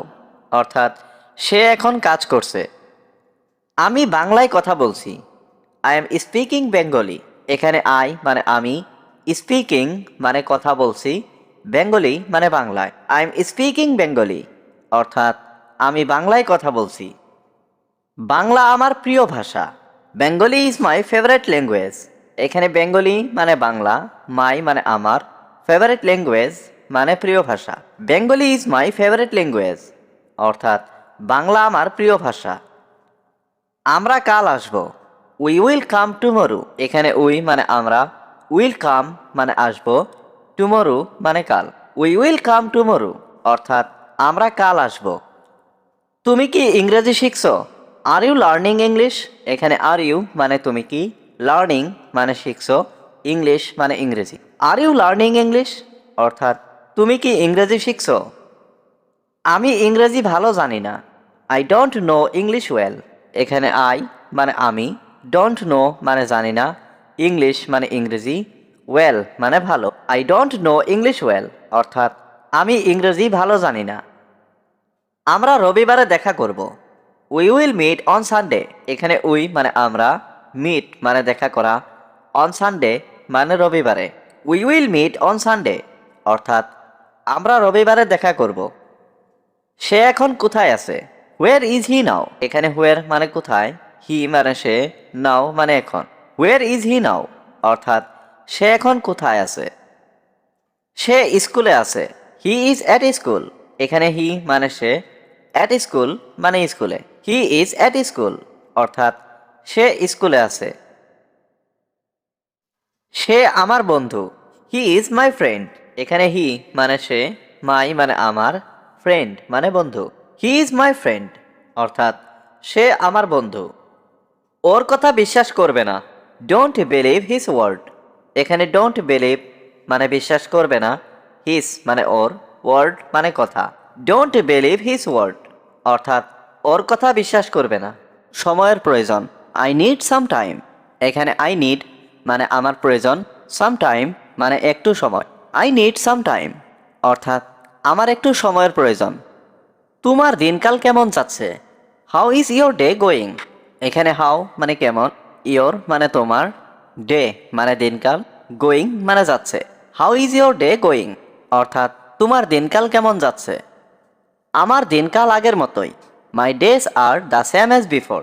অর্থাৎ সে এখন কাজ করছে। আমি বাংলায় কথা বলছি। I am speaking Bengali. এখানে আই মানে আমি, স্পিকিং মানে কথা বলছি, বেঙ্গলি মানে বাংলায়। আই এম স্পিকিং বেঙ্গলি অর্থাৎ আমি বাংলায় কথা বলছি। বাংলা আমার প্রিয় ভাষা। Bengali is my favourite language. এখানে বেঙ্গলি মানে বাংলা, মাই মানে আমার, ফেভারিট ল্যাঙ্গুয়েজ মানে প্রিয় ভাষা। Bengali is my favourite language অর্থাৎ বাংলা আমার প্রিয় ভাষা। আমরা কাল আসব। We will come tomorrow. এখানে উই মানে আমরা, উইল কাম মানে আসব, টুমরো মানে কাল। উই উইল কাম টুমরো অর্থাৎ আমরা কাল আসব। তুমি কি ইংরেজি শিখছো? Are you learning English. এখানে আর ইউ মানে তুমি কি, লার্নিং মানে শিখছো, ইংলিশ মানে ইংরেজি। আর ইউ লার্নিং ইংলিশ অর্থাৎ তুমি কি ইংরেজি শিখছো? আমি ইংরেজি ভালো জানি না। I don't no English well. এখানে আই মানে আমি, ডোন্ট নো মানে জানি না, ইংলিশ মানে ইংরেজি, ওয়েল মানে ভালো। I don't no English well অর্থাৎ আমি ইংরেজি ভালো জানি না। আমরা রবিবারে দেখা করব। We will meet on Sunday. এখানে উই মানে আমরা, মিট মানে দেখা করা, অন সানডে মানে রবিবারে। We will meet on Sunday অর্থাৎ আমরা রবিবারে দেখা করব। সে এখন কোথায় আছে? Where is he now. এখানে হোয়ার মানে কোথায়, হি মানে সে, নাও মানে এখন। হোয়ার ইজ হি নাও অর্থাৎ সে এখন কোথায় আছে। সে স্কুলে আছে। He is at school. এখানে হি মানে সে, অ্যাট স্কুল মানে স্কুলে। হি ইজ অ্যাট স্কুল অর্থাৎ সে স্কুলে আছে। সে আমার বন্ধু। He is my friend. এখানে হি মানে সে, মাই মানে আমার, ফ্রেন্ড মানে বন্ধু। হি ইজ মাই ফ্রেন্ড অর্থাৎ সে আমার বন্ধু। ওর কথা বিশ্বাস করবে না। Don't believe his word. এখানে ডোন্ট বিলিভ মানে বিশ্বাস করবে না, হিস মানে ওর, ওয়ার্ড মানে কথা। ডোন্ট বিলিভ হিস ওয়ার্ড অর্থাৎ ওর কথা বিশ্বাস করবে না। সময়ের প্রয়োজন, আই নিড সাম টাইম। এখানে আই নিড মানে আমার প্রয়োজন, সাম টাইম মানে একটু সময়। আই নিড সাম টাইম অর্থাৎ আমার একটু সময়ের প্রয়োজন। তোমার দিনকাল কেমন যাচ্ছে? How is your day going? এখানে হাউ মানে কেমন, ইয়োর মানে তোমার, ডে মানে দিনকাল, গোয়িং মানে যাচ্ছে। How is your day going অর্থাৎ তোমার দিনকাল কেমন যাচ্ছে? আমার দিনকাল আগের মতোই, my days are the same as before.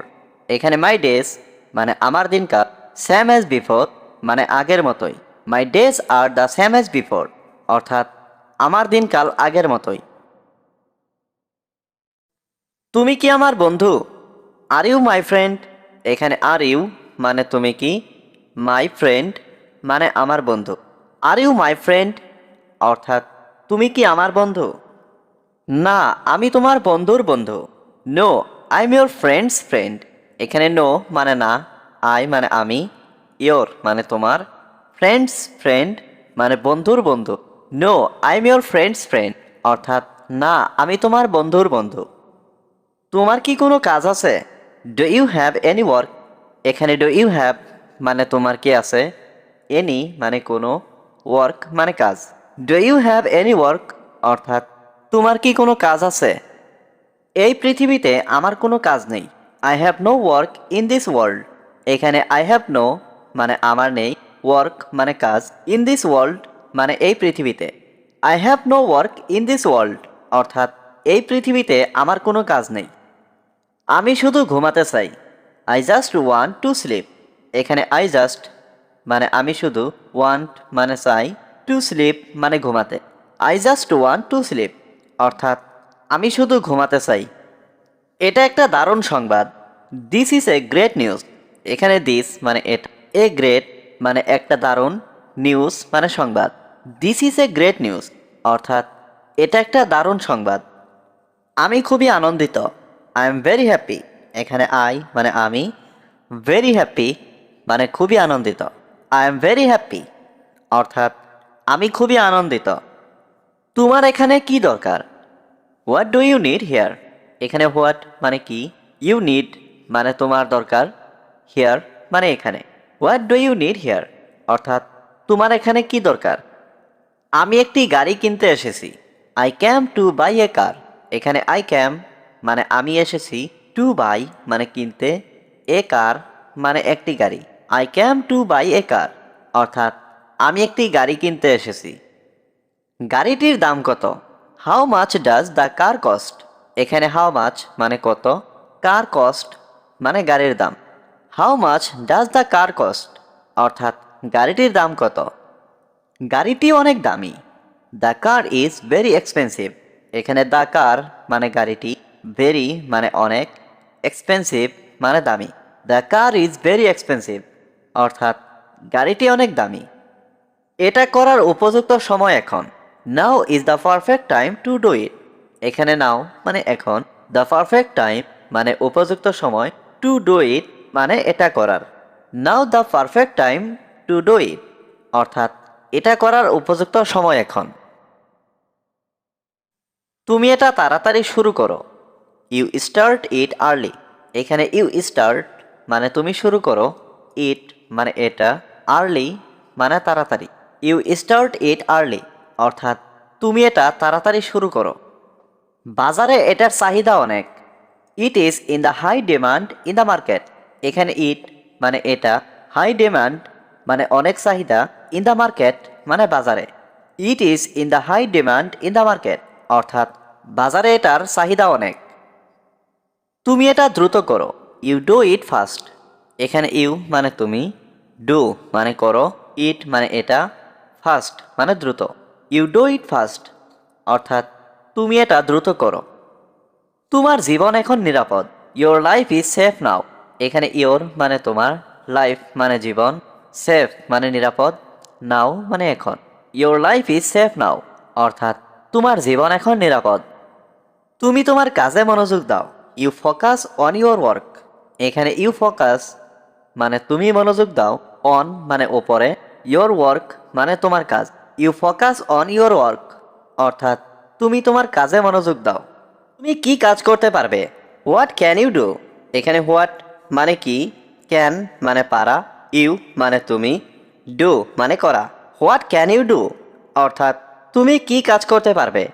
এখানে মাই ডেজ মানে আমার দিনকাল, সেম অ্যাজ বিফোর মানে আগের মতোই। My days are the same as before অর্থাৎ আমার দিনকাল আগের মতোই। তুমি কি আমার বন্ধু? Are you my friend? এখানে আর ইউ মানে তুমি কি, মাই ফ্রেন্ড মানে আমার বন্ধু। আর ইউ মাই ফ্রেন্ড অর্থাৎ তুমি কি আমার বন্ধু? না, আমি তোমার বন্ধুর বন্ধু। No, I am your friend's friend. এখানে নো মানে না, আই মানে আমি, ইয়োর মানে তোমার, ফ্রেন্ডস ফ্রেন্ড মানে বন্ধুর বন্ধু। No, I am your friend's friend অর্থাৎ না, আমি তোমার বন্ধুর বন্ধু। তোমার কি কোনো কাজ আছে? Do you have any work? এখানে ডু ইউ হ্যাভ মানে তোমার কি আছে, এনি মানে কোনো, ওয়ার্ক মানে কাজ। Do you have any work অর্থাৎ তোমার কি কোনো কাজ আছে? এই পৃথিবীতে আমার কোনো কাজ নেই। I have no work in this world. এখানে আই হ্যাভ নো মানে আমার নেই, ওয়ার্ক মানে কাজ, ইন দিস ওয়ার্ল্ড মানে এই পৃথিবীতে। I have no work in this world অর্থাৎ এই পৃথিবীতে আমার কোনো কাজ নেই। আমি শুধু ঘুমাতে চাই। I just want to sleep. এখানে আই জাস্ট মানে আমি শুধু, ওয়ান্ট মানে চাই, টু স্লিপ মানে ঘুমাতে। I just want to sleep অর্থাৎ আমি শুধু ঘুমাতে চাই। এটা একটা দারুণ সংবাদ। This is a great news. এখানে দিস মানে এটা, এ গ্রেট মানে একটা দারুণ, নিউজ মানে সংবাদ। This is a great news অর্থাৎ এটা একটা দারুণ সংবাদ। আমি খুবই আনন্দিত। I am very happy. এখানে আই মানে আমি, ভেরি হ্যাপি মানে খুবই আনন্দিত। আই এম ভেরি হ্যাপি অর্থাৎ আমি খুবই আনন্দিত। তোমার এখানে কি দরকার? What do you need here? এখানে হোয়াট মানে কি, ইউ নিড মানে তোমার দরকার, হিয়ার মানে এখানে। What do you need here অর্থাৎ তোমার এখানে কি দরকার? আমি একটি গাড়ি কিনতে এসেছি। আই ক্যাম টু বাই এ কার। এখানে আই ক্যাম মানে আমি এসেছি, টু বাই মানে কিনতে, এ কার মানে একটি গাড়ি। আই ক্যাম টু বাই এ কার অর্থাৎ আমি একটি গাড়ি কিনতে এসেছি। গাড়িটির দাম কত? How much does the car cost? এখানে হাউ মাচ মানে কত, কার কস্ট মানে গাড়ির দাম। How much does the car cost অর্থাৎ গাড়িটির দাম কত? গাড়িটি অনেক দামি। The car is very expensive. এখানে দ্য কার মানে গাড়িটি, ভেরি মানে অনেক, এক্সপেন্সিভ মানে দামি। The car is very expensive অর্থাৎ গাড়িটি অনেক দামি। এটা করার উপযুক্ত সময় এখন। Now is the perfect time to do it. এখানে নাও মানে এখন, দ্য পারফেক্ট টাইম মানে উপযুক্ত সময়, টু ডু ইট মানে এটা করার। Now the perfect time to do it অর্থাৎ এটা করার উপযুক্ত সময় এখন। তুমি এটা তাড়াতাড়ি শুরু করো। You start it early. এখানে ইউ স্টার্ট মানে তুমি শুরু করো, ইট মানে এটা, আর্লি মানে তাড়াতাড়ি। ইউ স্টার্ট ইট আর্লি অর্থাৎ তুমি এটা তাড়াতাড়ি শুরু করো। বাজারে এটার চাহিদা অনেক। It is in the high demand in the market. এখানে ইট মানে এটা, হাই ডিমান্ড মানে অনেক চাহিদা, ইন দ্য মার্কেট মানে বাজারে। It is in the high demand in the market অর্থাৎ বাজারে এটার চাহিদা অনেক। তুমি এটা দ্রুত করো। You do it fast. এখানে ইউ মানে তুমি, ডু মানে করো, ইট মানে এটা, ফাস্ট মানে দ্রুত। ইউ ডু ইট ফাস্ট অর্থাৎ তুমি এটা দ্রুত করো। তোমার জীবন এখন নিরাপদ। ইয়োর লাইফ ইজ সেফ নাও। এখানে ইয়োর মানে তোমার, লাইফ মানে জীবন, সেফ মানে নিরাপদ, নাও মানে এখন। ইয়োর লাইফ ইজ সেফ নাও অর্থাৎ তোমার জীবন এখন নিরাপদ। তুমি তোমার কাজে মনোযোগ দাও। You focus on your work. এখানে ইউ ফোকাস মানে তুমি মনোযোগ দাও, অন মানে ওপরে, ইয়োর ওয়ার্ক মানে তোমার কাজ। You focus on your work অর্থাৎ তুমি তোমার কাজে মনোযোগ দাও। তুমি কি কাজ করতে পারবে? What can you do? এখানে হোয়াট মানে কি, ক্যান মানে পারা, ইউ মানে তুমি, ডু মানে করা। হোয়াট ক্যান ইউ ডু অর্থাৎ তুমি কি কাজ করতে পারবে?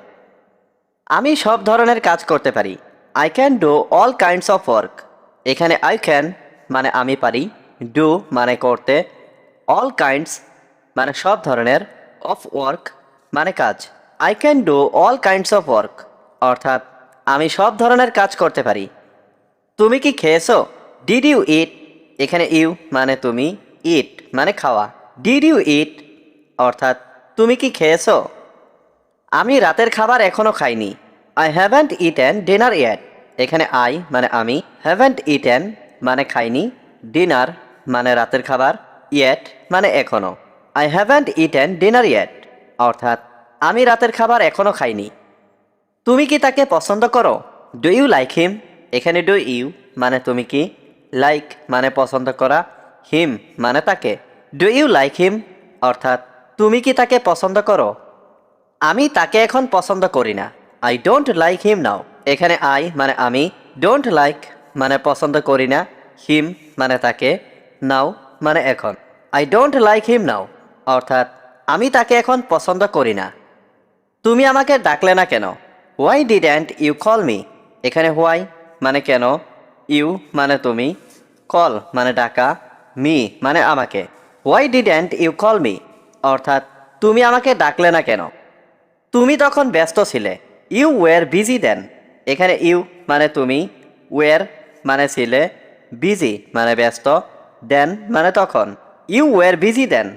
আমি সব ধরনের কাজ করতে পারি। I can do all kinds of work. এখানে আই ক্যান মানে আমি পারি, ডু মানে করতে, অল কাইন্ডস মানে সব ধরনের, অফ ওয়ার্ক মানে কাজ। I can do all kinds of work অর্থাৎ আমি সব ধরনের কাজ করতে পারি। তুমি কি খেয়েছো? ডিড ইউ ইট? এখানে ইউ মানে তুমি, ইট মানে খাওয়া। ডিড ইউ ইট অর্থাৎ তুমি কি খেয়েছো? আমি রাতের খাবার এখনো খাইনি। I haven't eaten dinner yet. এখানে আই মানে আমি, হ্যাভেন্ট ইটেন মানে খাইনি, ডিনার মানে রাতের খাবার, ইয়েট মানে এখনো। I haven't eaten dinner yet অর্থাৎ আমি রাতের খাবার এখনো খাইনি। তুমি কি তাকে পছন্দ করো? Do you like him? এখানে ডু ইউ মানে তুমি কি, লাইক মানে পছন্দ করা, হিম মানে তাকে। ডু ইউ লাইক হিম অর্থাৎ তুমি কি তাকে পছন্দ করো? আমি তাকে এখন পছন্দ করি না। আই ডোন্ট লাইক হিম নাও। এখানে আই মানে আমি, ডোন্ট লাইক মানে পছন্দ করি না, হিম মানে তাকে, নাও মানে এখন। আই ডোন্ট লাইক হিম নাও অর্থাৎ আমি তাকে এখন পছন্দ করি না। তুমি আমাকে ডাকলে না কেন? Why didn't you call me? এখানে হোয়াই মানে কেন, ইউ মানে তুমি, কল মানে ডাকা, মি মানে আমাকে। Why didn't you call me অর্থাৎ তুমি আমাকে ডাকলে না কেন? তুমি তখন ব্যস্ত ছিলে। ইউ ওয়ার বিজি দেন। এখানে ইউ মানে তুমি, ওয়ার মানে ছিলে, বিজি মানে ব্যস্ত, দেন মানে তখন। ইউ ওয়ার বিজি দেন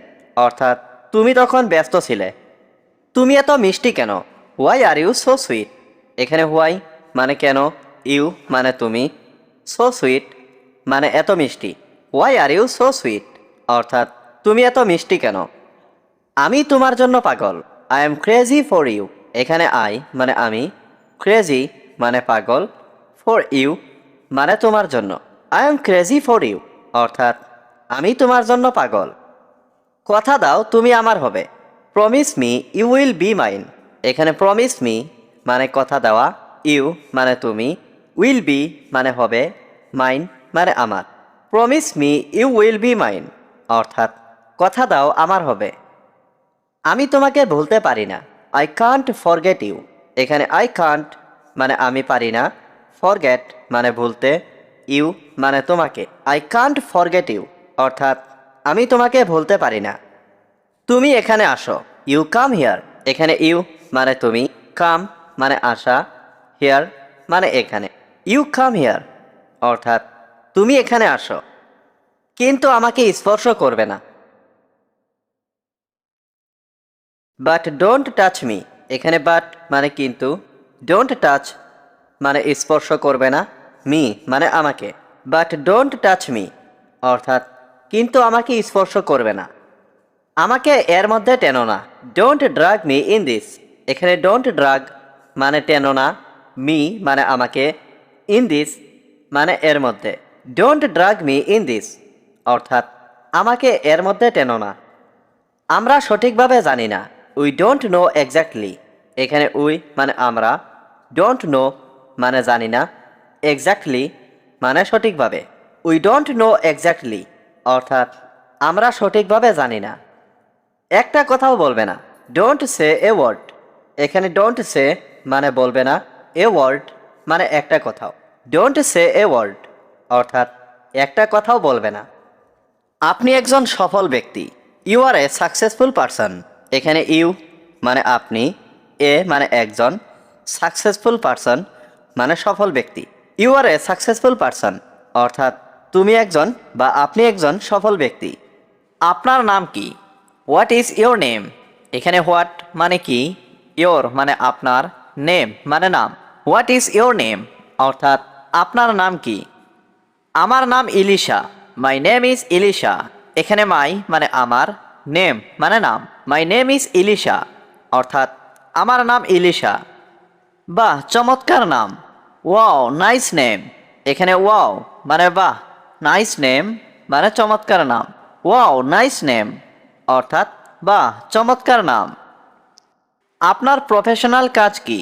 অর্থাৎ তুমি তখন ব্যস্ত ছিলে। তুমি এত মিষ্টি কেন? Why are you so sweet? এখানে হোয়াই মানে কেন, ইউ মানে তুমি, সো সুইট মানে এত মিষ্টি। Why are you so sweet অর্থাৎ তুমি এত মিষ্টি কেন? আমি তোমার জন্য পাগল। I am crazy for you. এখানে আই মানে আমি, ক্রেজি মানে পাগল, ফর ইউ মানে তোমার জন্য। I am crazy for you অর্থাৎ আমি তোমার জন্য পাগল। কথা দাও তুমি আমার হবে। Promise me you will be mine. এখানে প্রমিস মি মানে কথা দেওয়া, ইউ মানে তুমি, উইল বি মানে হবে, মাইন মানে আমার। Promise me you will be mine অর্থাৎ কথা দাও আমার হবে। আমি তোমাকে ভুলতে পারি না। I can't forget you. এখানে আই কান্ট মানে আমি পারি না, ফরগেট মানে ভুলতে, ইউ মানে তোমাকে। আই কান্ট ফরগেট ইউ অর্থাৎ আমি তোমাকে ভুলতে পারি না। তুমি এখানে আসো। You come here. এখানে ইউ মানে তুমি, কাম মানে আসা, হিয়ার মানে এখানে। ইউ কাম হিয়ার অর্থাৎ তুমি এখানে আসো। কিন্তু আমাকে স্পর্শ করবে না। But don't touch me. এখানে বাট মানে কিন্তু, ডোন্ট টাচ মানে স্পর্শ করবে না, মি মানে আমাকে। বাট ডোন্ট টাচ মি অর্থাৎ কিন্তু আমাকে স্পর্শ করবে না। আমাকে এর মধ্যে টেনো না। Don't drug me in this. এখানে ডোন্ট ড্রাগ মানে টেনো না, মি মানে আমাকে, ইন দিস মানে এর মধ্যে। Don't drug me in this অর্থাৎ আমাকে এর মধ্যে টেনো না। আমরা সঠিকভাবে জানি না। We don't know exactly. এখানে উই মানে আমরা, ডোন্ট নো মানে জানি না, এক্স্যাক্টলি মানে সঠিকভাবে। উই ডোন্ট নো এক্স্যাক্টলি অর্থাৎ আমরা সঠিকভাবে জানি না। একটা কথাও বলবে না। Don't say a word. এখানে ডোন্ট সে মানে বলবে না, এ ওয়ার্ড মানে একটা কথাও। ডোন্ট সে এ ওয়ার্ড অর্থাৎ একটা কথাও বলবে না। আপনি একজন সফল ব্যক্তি। You are a successful person. এখানে ইউ মানে আপনি, এ মানে একজন, সাকসেসফুল পারসন মানে সফল ব্যক্তি। You are a successful person অর্থাৎ তুমি একজন বা আপনি একজন সফল ব্যক্তি। আপনার নাম কি? What is your name? এখানে হোয়াট মানে কি, ইয়োর মানে আপনার, নেম মানে নাম। হোয়াট ইজ ইয়োর নেম অর্থাৎ আপনার নাম কি? আমার নাম Ilisha. My name is Ilisha. এখানে মাই মানে আমার, নেম মানে নাম। মাই নেম ইজ ইলিশা অর্থাৎ আমার নাম ইলিশা। বাহ চমৎকার নাম। Wow nice name. এখানে ওয়াও মানে বাহ, নাইস নেম মানে চমৎকার নাম। ওয়াও নাইস নেম অর্থাৎ বাহ, চমৎকার নাম। আপনার প্রফেশনাল কাজ কি?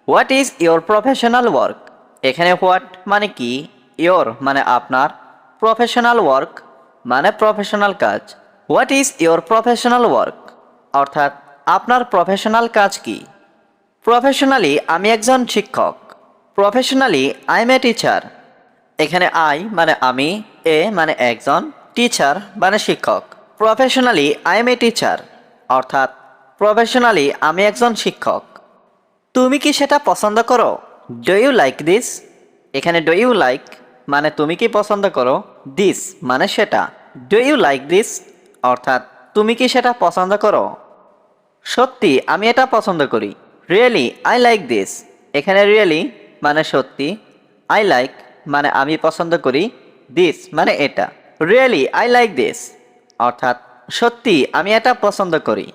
What is your professional work? এখানে হোয়াট মানে কি, ইয়োর মানে আপনার, প্রফেশনাল ওয়ার্ক মানে প্রফেশনাল কাজ। What is your professional work অর্থাৎ আপনার প্রফেশনাল কাজ কি? প্রফেশনালি আমি একজন শিক্ষক। Professionally I am a teacher. এখানে আই মানে আমি, এ মানে একজন, টিচার মানে শিক্ষক। Professionally I am a teacher অর্থাৎ প্রফেশনালি আমি একজন শিক্ষক। তুমি কি সেটা পছন্দ করো? Do you like this? এখানে ডু ইউ লাইক মানে তুমি কি পছন্দ করো, দিস মানে সেটা। ডু ইউ লাইক দিস অর্থাৎ তুমি কি সেটা পছন্দ করো? সত্যি আমি এটা পছন্দ করি। Really I like this. এখানে রিয়েলি মানে সত্যি, আই লাইক মানে আমি পছন্দ করি, দিস মানে এটা। রিয়েলি আই লাইক দিস অর্থাৎ সত্যি আমি এটা পছন্দ করি।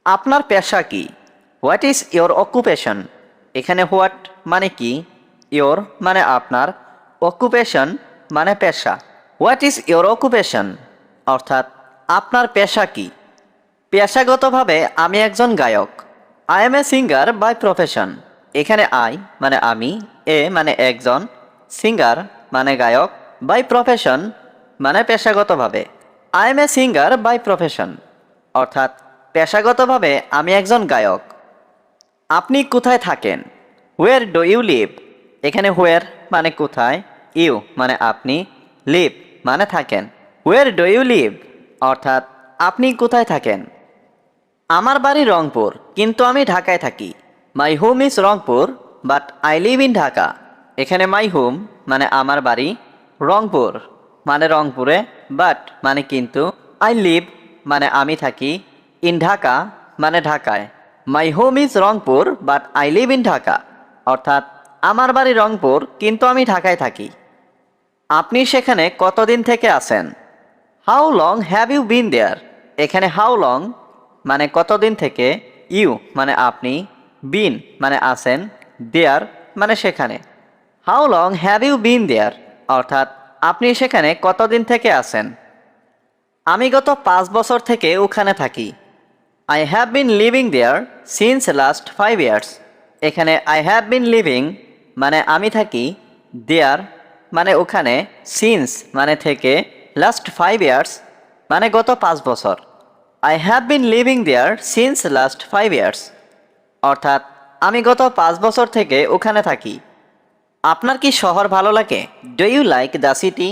আপনার পেশা কি? What is your occupation? এখানে হোয়াট মানে কি, ইয়োর মানে আপনার, অকুপেশন মানে পেশা। হোয়াট ইজ ইয়োর অকুপেশন অর্থাৎ আপনার পেশা কি? পেশাগতভাবে আমি একজন গায়ক। I am a singer by profession. এখানে আই মানে আমি, এ মানে একজন, সিঙ্গার মানে গায়ক, বাই প্রফেশন মানে পেশাগতভাবে। I am a singer by profession অর্থাৎ পেশাগতভাবে আমি একজন গায়ক। আপনি কোথায় থাকেন? Where do you live? এখানে হোয়ার মানে কোথায়, ইউ মানে আপনি, লিভ মানে থাকেন। হোয়ার ডু ইউ লিভ অর্থাৎ আপনি কোথায় থাকেন? আমার বাড়ি রংপুর কিন্তু আমি ঢাকায় থাকি। My home is Rangpur but I live in Dhaka. এখানে মাই হোম মানে আমার বাড়ি, রংপুর মানে রংপুরে, বাট মানে কিন্তু, আই লিভ মানে আমি থাকি, ইন ঢাকা মানে ঢাকায়। My home is Rangpur but I live in Dhaka অর্থাৎ আমার বাড়ি রংপুর কিন্তু আমি ঢাকায় থাকি। আপনি সেখানে কতদিন থেকে আছেন? How long have you been there? এখানে হাউ লং মানে কতদিন থেকে, ইউ মানে আপনি, বিন মানে আছেন, দেয়ার মানে সেখানে। How long have you been there অর্থাৎ আপনি সেখানে কতদিন থেকে আছেন? আমি গত 5 বছর থেকে ওখানে থাকি। I have been living there since last 5 years. এখানে আই হ্যাভ বিন লিভিং মানে আমি থাকি, দেয়ার মানে ওখানে, সিন্স মানে থেকে, লাস্ট 5 ইয়ার্স মানে গত 5 বছর। I have been living there since last 5 years অর্থাৎ আমি গত 5 বছর থেকে ওখানে থাকি। আপনার কি শহর ভালো লাগে? Do you like the city?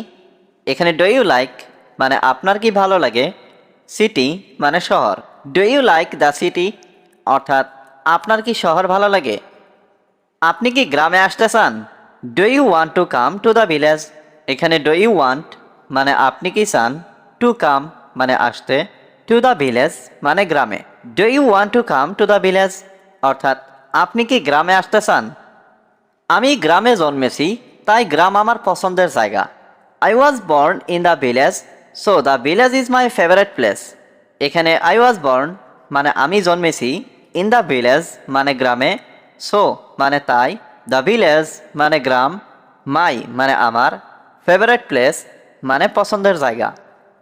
এখানে ডু ইউ লাইক মানে আপনার কি ভালো লাগে, সিটি মানে শহর। Do you like the city অর্থাৎ আপনার কি শহর ভালো লাগে? আপনি কি গ্রামে আসতে চান? Do you want to come to the village? এখানে ডু ইউ ওয়ান্ট মানে আপনি কি চান, টু কাম মানে আসতে, টু দ্য ভিলেজ মানে গ্রামে। Do you want to come to the village অর্থাৎ আপনি কি গ্রামে আসতে চান? আমি গ্রামে জন্মেছি তাই গ্রাম আমার পছন্দের জায়গা। I was born in the village so the village is my favourite place. এখানে আই ওয়াজ বর্ন মানে আমি জন্মেছি, ইন দ্য ভিলেজ মানে গ্রামে, সো মানে তাই, দ্য ভিলেজ মানে গ্রাম, মাই মানে আমার, ফেভারিট প্লেস মানে পছন্দের জায়গা।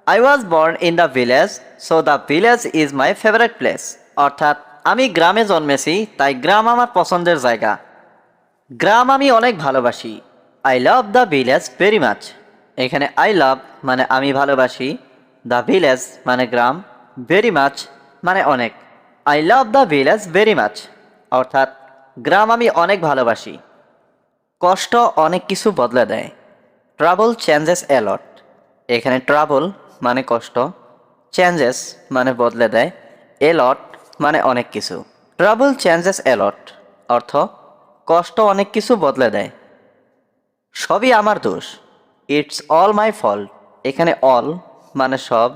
I was born in the village so the village is my favourite place অর্থাৎ আমি গ্রামে জন্মেছি তাই গ্রাম আমার পছন্দের জায়গা। গ্রাম আমি অনেক ভালোবাসি। I love the village very much. এখানে আই লাভ মানে আমি ভালোবাসি, দ্য ভিলেজ মানে গ্রাম, ভেরি মাচ মানে অনেক। I love the village very much অর্থাৎ গ্রাম আমি অনেক ভালোবাসি। কষ্ট অনেক কিছু বদলে দেয়। ট্রাবল চেঞ্জেস এ লট। এখানে ট্রাবল মানে কষ্ট, চেঞ্জেস মানে বদলে দেয়, এ লট মানে অনেক কিছু। ট্রাবল চেঞ্জেস এ লট অর্থ কষ্ট অনেক কিছু বদলে দেয়। সবই আমার দোষ। It's all my fault. এখানে অল মানে সব,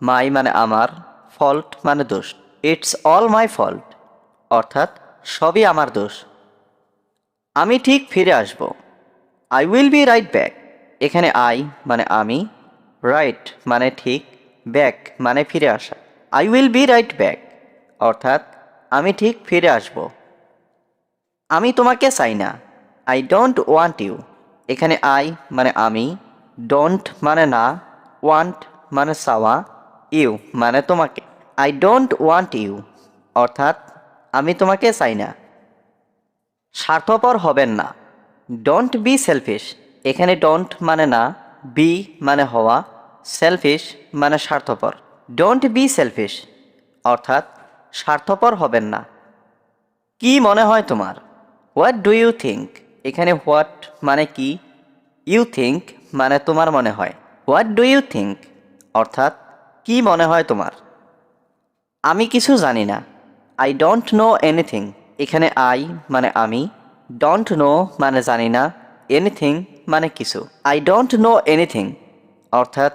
মাই মানে আমার, ফল্ট মানে দোষ। ইটস অল মাই ফল্ট অর্থাৎ সবই আমার দোষ। আমি ঠিক ফিরে আসব। I will be right back. এখানে আই মানে আমি, রাইট মানে ঠিক, ব্যাক মানে ফিরে আসা। I will be right back অর্থাৎ আমি ঠিক ফিরে আসব। আমি তোমাকে চাই না। I don't want you. এখানে আই মানে আমি, ডোন্ট মানে না, ওয়ান্ট মানে চাওয়া, ইউ মানে তোমাকে। আই ডোন্ট ওয়ান্ট ইউ অর্থাৎ আমি তোমাকে চাই না। স্বার্থপর হবেন না। Don't be shellfish. এখানে ডোন্ট মানে না, বি মানে হওয়া, সেলফিশ মানে স্বার্থপর। ডোন্ট বি সেলফিশ অর্থাৎ স্বার্থপর হবেন না। কি মনে হয় তোমার? What do you think. এখানে হোয়াট মানে কি, ইউ থিঙ্ক মানে তোমার মনে হয়। হোয়াট ডু ইউ থিঙ্ক অর্থাৎ কি মনে হয় তোমার। আমি কিছু জানি না। I don't know anything. এখানে আই মানে আমি, ডোন্ট নো মানে জানি না, এনিথিং মানে কিছু। আই ডোন্ট নো এনিথিং অর্থাৎ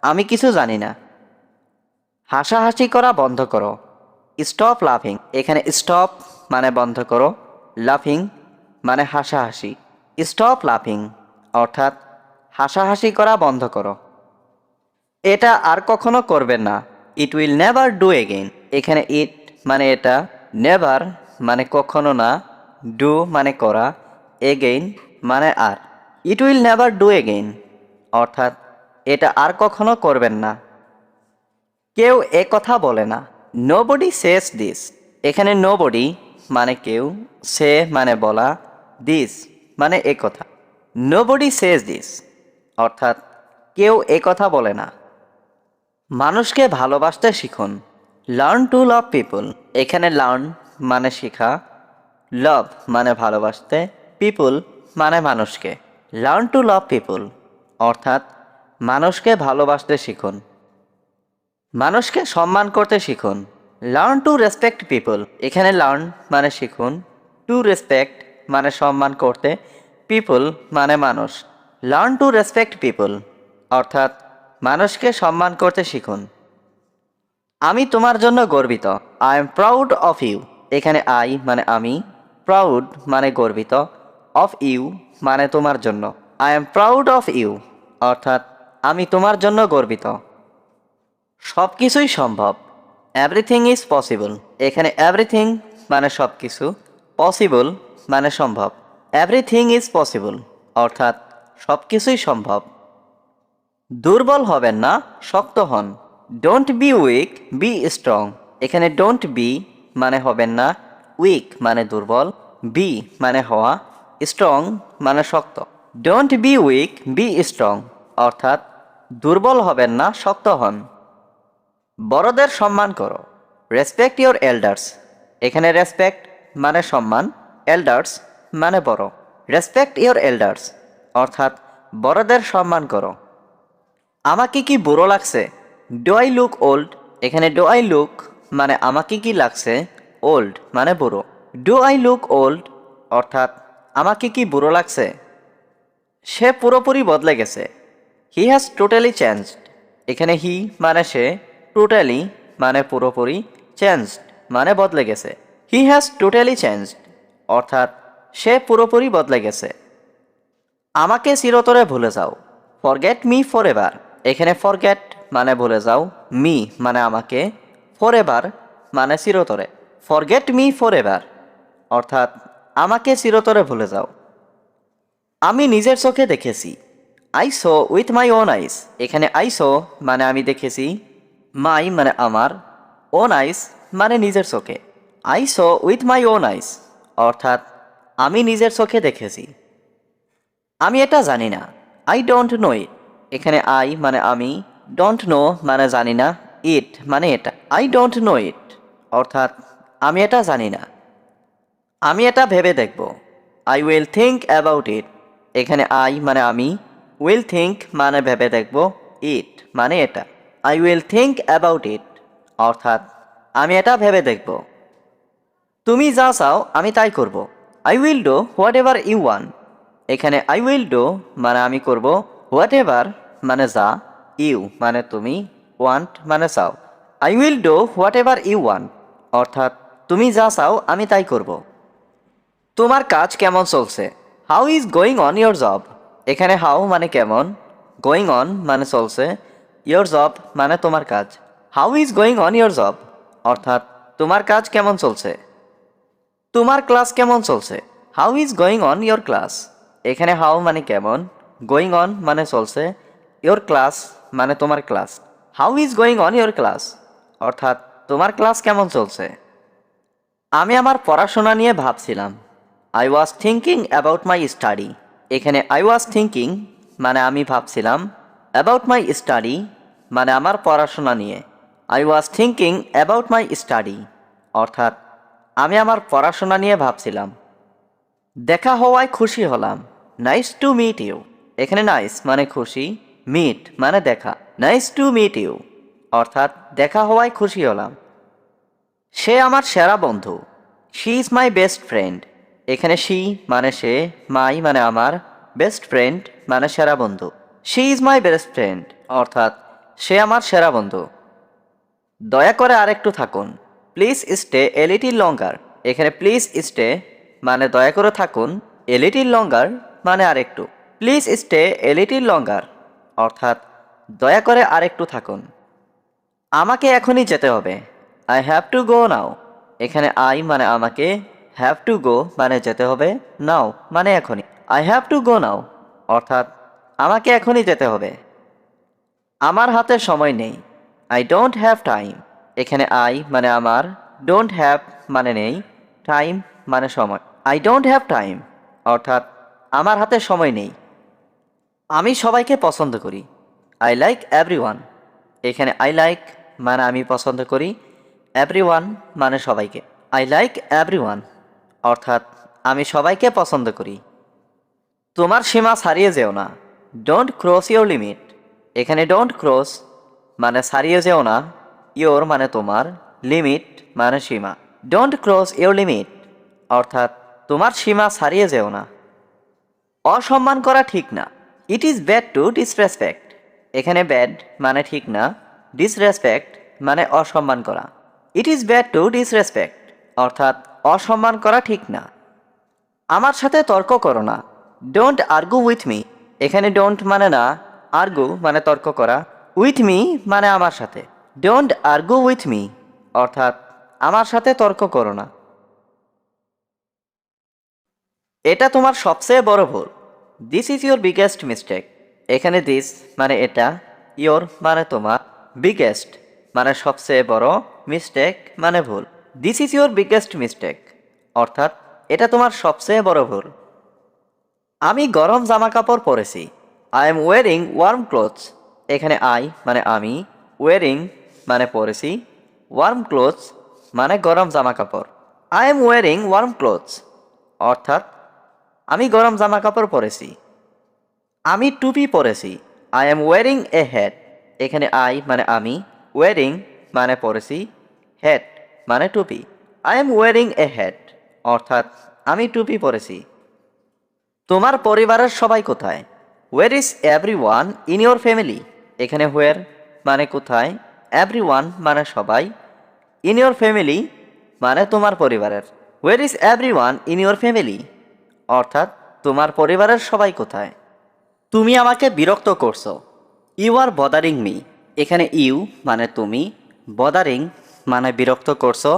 আমি কিছু জানি না। হাসাহাসি করা বন্ধ করো। স্টপ লাফিং। এখানে স্টপ মানে বন্ধ করো, লাফিং মানে হাসাহাসি। স্টপ লাফিং অর্থাৎ হাসাহাসি করা বন্ধ করো। এটা আর কখনো করবেন না। ইট উইল নেভার ডু এগেইন। এখানে ইট মানে এটা, নেভার মানে কখনো না, ডু মানে করা, এগেইন মানে আর। It will never do again অর্থাৎ এটা আর কখনো করবেন না। কেউ এ কথা বলে না। Nobody Sage this. এখানে নোবডি মানে কেউ, সে মানে বলা, দিস মানে এ কথা। নোবডি সেজ দিস অর্থাৎ কেউ এ কথা বলে না। মানুষকে ভালোবাসতে শিখুন। Learn to love people. এখানে লার্ন মানে শেখা, লাভ মানে ভালোবাসতে, পিপল মানে মানুষকে। লার্ন টু লাভ পিপল অর্থাৎ মানুষকে ভালোবাসতে শিখুন। মানুষকে সম্মান করতে শিখুন। Learn to respect people. এখানে লার্ন মানে শিখুন, টু রেসপেক্ট মানে সম্মান করতে, পিপল মানে মানুষ। লার্ন টু রেসপেক্ট পিপল অর্থাৎ মানুষকে সম্মান করতে শিখুন। আমি তোমার জন্য গর্বিত। I am proud of you. এখানে আই মানে আমি, প্রাউড মানে গর্বিত, অফ ইউ মানে তোমার জন্য। I am proud of you অর্থাৎ আমি তোমার জন্য গর্বিত। সব কিছুই সম্ভব। Everything is possible. এখানে এভরিথিং মানে সব কিছু, পসিবল মানে সম্ভব। এভরিথিং ইজ পসিবল অর্থাৎ সব কিছুই সম্ভব। দুর্বল হবেন না, শক্ত হন। Don't be week, be strong. এখানে ডোন্ট বি মানে হবেন না, উইক মানে দুর্বল, বি মানে হওয়া, স্ট্রং মানে শক্ত। Don't be week, be strong অর্থাৎ দুর্বল হবেন না, শক্ত হন। বড়দের সম্মান করো। Respect your elders. এখানে রেসপেক্ট মানে সম্মান, এল্ডার্স মানে বড়। রেসপেক্ট ইয়োর এল্ডার্স অর্থাৎ বড়দের সম্মান করো। আমাকে কি বুড়ো লাগছে? Do I look old. এখানে ডু আই লুক মানে আমাকে কি লাগছে, ওল্ড মানে বুড়ো। ডু আই লুক ওল্ড অর্থাৎ আমাকে কি বুড়ো লাগছে। সে পুরোপুরি বদলে গেছে। He has totally changed. এখানে হি মানে সে, টোটালি মানে পুরোপুরি, চেঞ্জড মানে বদলে গেছে। হি হ্যাজ টোটালি চেঞ্জড অর্থাৎ সে পুরোপুরি বদলে গেছে। আমাকে চিরতরে ভুলে যাও। Forget me forever. এখানে ফরগেট মানে ভুলে যাও, মি মানে আমাকে, ফর এভার মানে চিরতরে। ফরগেট মি ফর এভার অর্থাৎ আমাকে চিরতরে ভুলে যাও। আমি নিজের চোখে দেখেছি। I so with my own আইস। এখানে আই সো মানে আমি দেখেছি, মাই মানে আমার, ওন আইস মানে নিজের চোখে। I so with my own আইস অর্থাৎ আমি নিজের চোখে দেখেছি। আমি এটা জানি না। আই ডোন্ট নো ইট। এখানে আই মানে আমি, ডোন্ট নো মানে জানি না, ইট মানে এটা। আই ডোন্ট নো ইট অর্থাৎ আমি এটা জানি না। আমি এটা ভেবে দেখব। I will think about it. এখানে আই মানে আমি, উইল থিঙ্ক মানে ভেবে দেখব, ইট মানে এটা। I will think about it অর্থাৎ আমি এটা ভেবে দেখব। তুমি যা চাও আমি তাই করব। I will do whatever you want. এখানে আই উইল ডু মানে আমি করব, হোয়াট এভার মানে যা, ইউ মানে তুমি, ওয়ান্ট মানে চাও। I will do whatever you want অর্থাৎ তুমি যা চাও আমি তাই করব। তোমার কাজ কেমন চলছে? How is going on your job. এখানে হাউ মানে কেমন, গোয়িং অন মানে চলছে, ইয়োর জব মানে তোমার কাজ। How is going on your job অর্থাৎ তোমার কাজ কেমন চলছে। তোমার ক্লাস কেমন চলছে? How is going on your class. এখানে হাউ মানে কেমন, গোয়িং অন মানে চলছে, ইয়োর ক্লাস মানে তোমার class. How is going on your class, অর্থাৎ তোমার ক্লাস কেমন চলছে। আমি আমার পড়াশোনা নিয়ে ভাবছিলাম। I was thinking about my study. এখানে আই ওয়াজ থিঙ্কিং মানে আমি ভাবছিলাম, অ্যাবাউট মাই স্টাডি মানে আমার পড়াশোনা নিয়ে। I was thinking about my study অর্থাৎ আমি আমার পড়াশোনা নিয়ে ভাবছিলাম। দেখা হওয়ায় খুশি হলাম। Nice to meet you. এখানে নাইস মানে খুশি, মিট মানে দেখা। নাইস টু মিট ইউ অর্থাৎ দেখা হওয়ায় খুশি হলাম। সে আমার সেরা বন্ধু। She is my best friend. এখানে শি মানে সে, মাই মানে আমার, বেস্ট ফ্রেন্ড মানে সেরা বন্ধু। She is my best friend অর্থাৎ সে আমার সেরা বন্ধু। দয়া করে আরেকটু থাকুন। প্লিজ স্টে এ লিটিল লঙ্গার। এখানে প্লিজ স্টে মানে দয়া করে থাকুন, এ লিটিল লঙ্গার মানে আরেকটু। প্লিজ স্টে এ লিটিল লঙ্গার অর্থাৎ দয়া করে আরেকটু থাকুন। আমাকে এখনই যেতে হবে। আই হ্যাভ টু গো নাও। এখানে আই মানে আমাকে, হ্যাভ টু গো মানে যেতে হবে, নাও মানে এখনই। আই হ্যাভ টু গো নাও অর্থাৎ আমাকে এখনই যেতে হবে। আমার হাতে সময় নেই। I don't have time. এখানে আই মানে আমার, ডোন্ট হ্যাভ মানে নেই, টাইম মানে সময়। আই ডোন্ট হ্যাভ টাইম অর্থাৎ আমার হাতে সময় নেই। আমি সবাইকে পছন্দ করি। I like everyone. এখানে আই লাইক মানে আমি পছন্দ করি, এভরিওয়ান মানে সবাইকে। আই লাইক এভরিওয়ান অর্থাৎ আমি সবাইকে পছন্দ করি। তোমার সীমা ছাড়িয়ে যেও না। Don't cross your limit. এখানে ডোন্ট ক্রস মানে ছাড়িয়ে যেও না, ইয়োর মানে তোমার, লিমিট মানে সীমা। ডোন্ট ক্রস ইয়োর লিমিট অর্থাৎ তোমার সীমা ছাড়িয়ে যেও না। অসম্মান করা ঠিক না। It is bad to disrespect. এখানে ব্যাড মানে ঠিক না, ডিসরেসপেক্ট মানে অসম্মান করা। It is bad to disrespect অর্থাৎ অসম্মান করা ঠিক না। আমার সাথে তর্ক করো না। Don't argue with me. এখানে ডোন্ট মানে না, আর্গু মানে তর্ক করা, উইথ মি মানে আমার সাথে। ডোন্ট আর্গু উইথ মি অর্থাৎ আমার সাথে তর্ক করো না। এটা তোমার সবচেয়ে বড় ভুল। This is your biggest mistake. এখানে দিস মানে এটা, ইয়োর মানে তোমার, বিগেস্ট মানে সবচেয়ে বড়, মিস্টেক মানে ভুল। This is your biggest mistake অর্থাৎ এটা তোমার সবচেয়ে বড় ভুল। আমি গরম জামা কাপড় পরেছি। I am wearing warm clothes. এখানে আই মানে আমি, ওয়ারিং মানে পরেছি, ওয়ার্ম ক্লোথস মানে গরম জামা কাপড়। I am wearing warm clothes অর্থাৎ আমি গরম জামা কাপড় পরেছি। আমি টুপি পরেছি। I am wearing a hat. এখানে আই মানে আমি, ওয়ারিং মানে পরেছি, হ্যাট মানে টুপি। I am wearing a hat অর্থাৎ আমি টুপি পরেছি। তোমার পরিবারের সবাই কোথায়? Where is everyone in your family. এখানে হোয়ার মানে কোথায়, এভরি ওয়ান মানে সবাই, ইন ইয়োর ফ্যামিলি মানে তোমার পরিবারের। Where is everyone in your family অর্থাৎ তোমার পরিবারের সবাই কোথায়। তুমি আমাকে বিরক্ত করছো। You are bothering me. এখানে ইউ মানে তুমি, বদারিং মানে বিরক্ত করছো,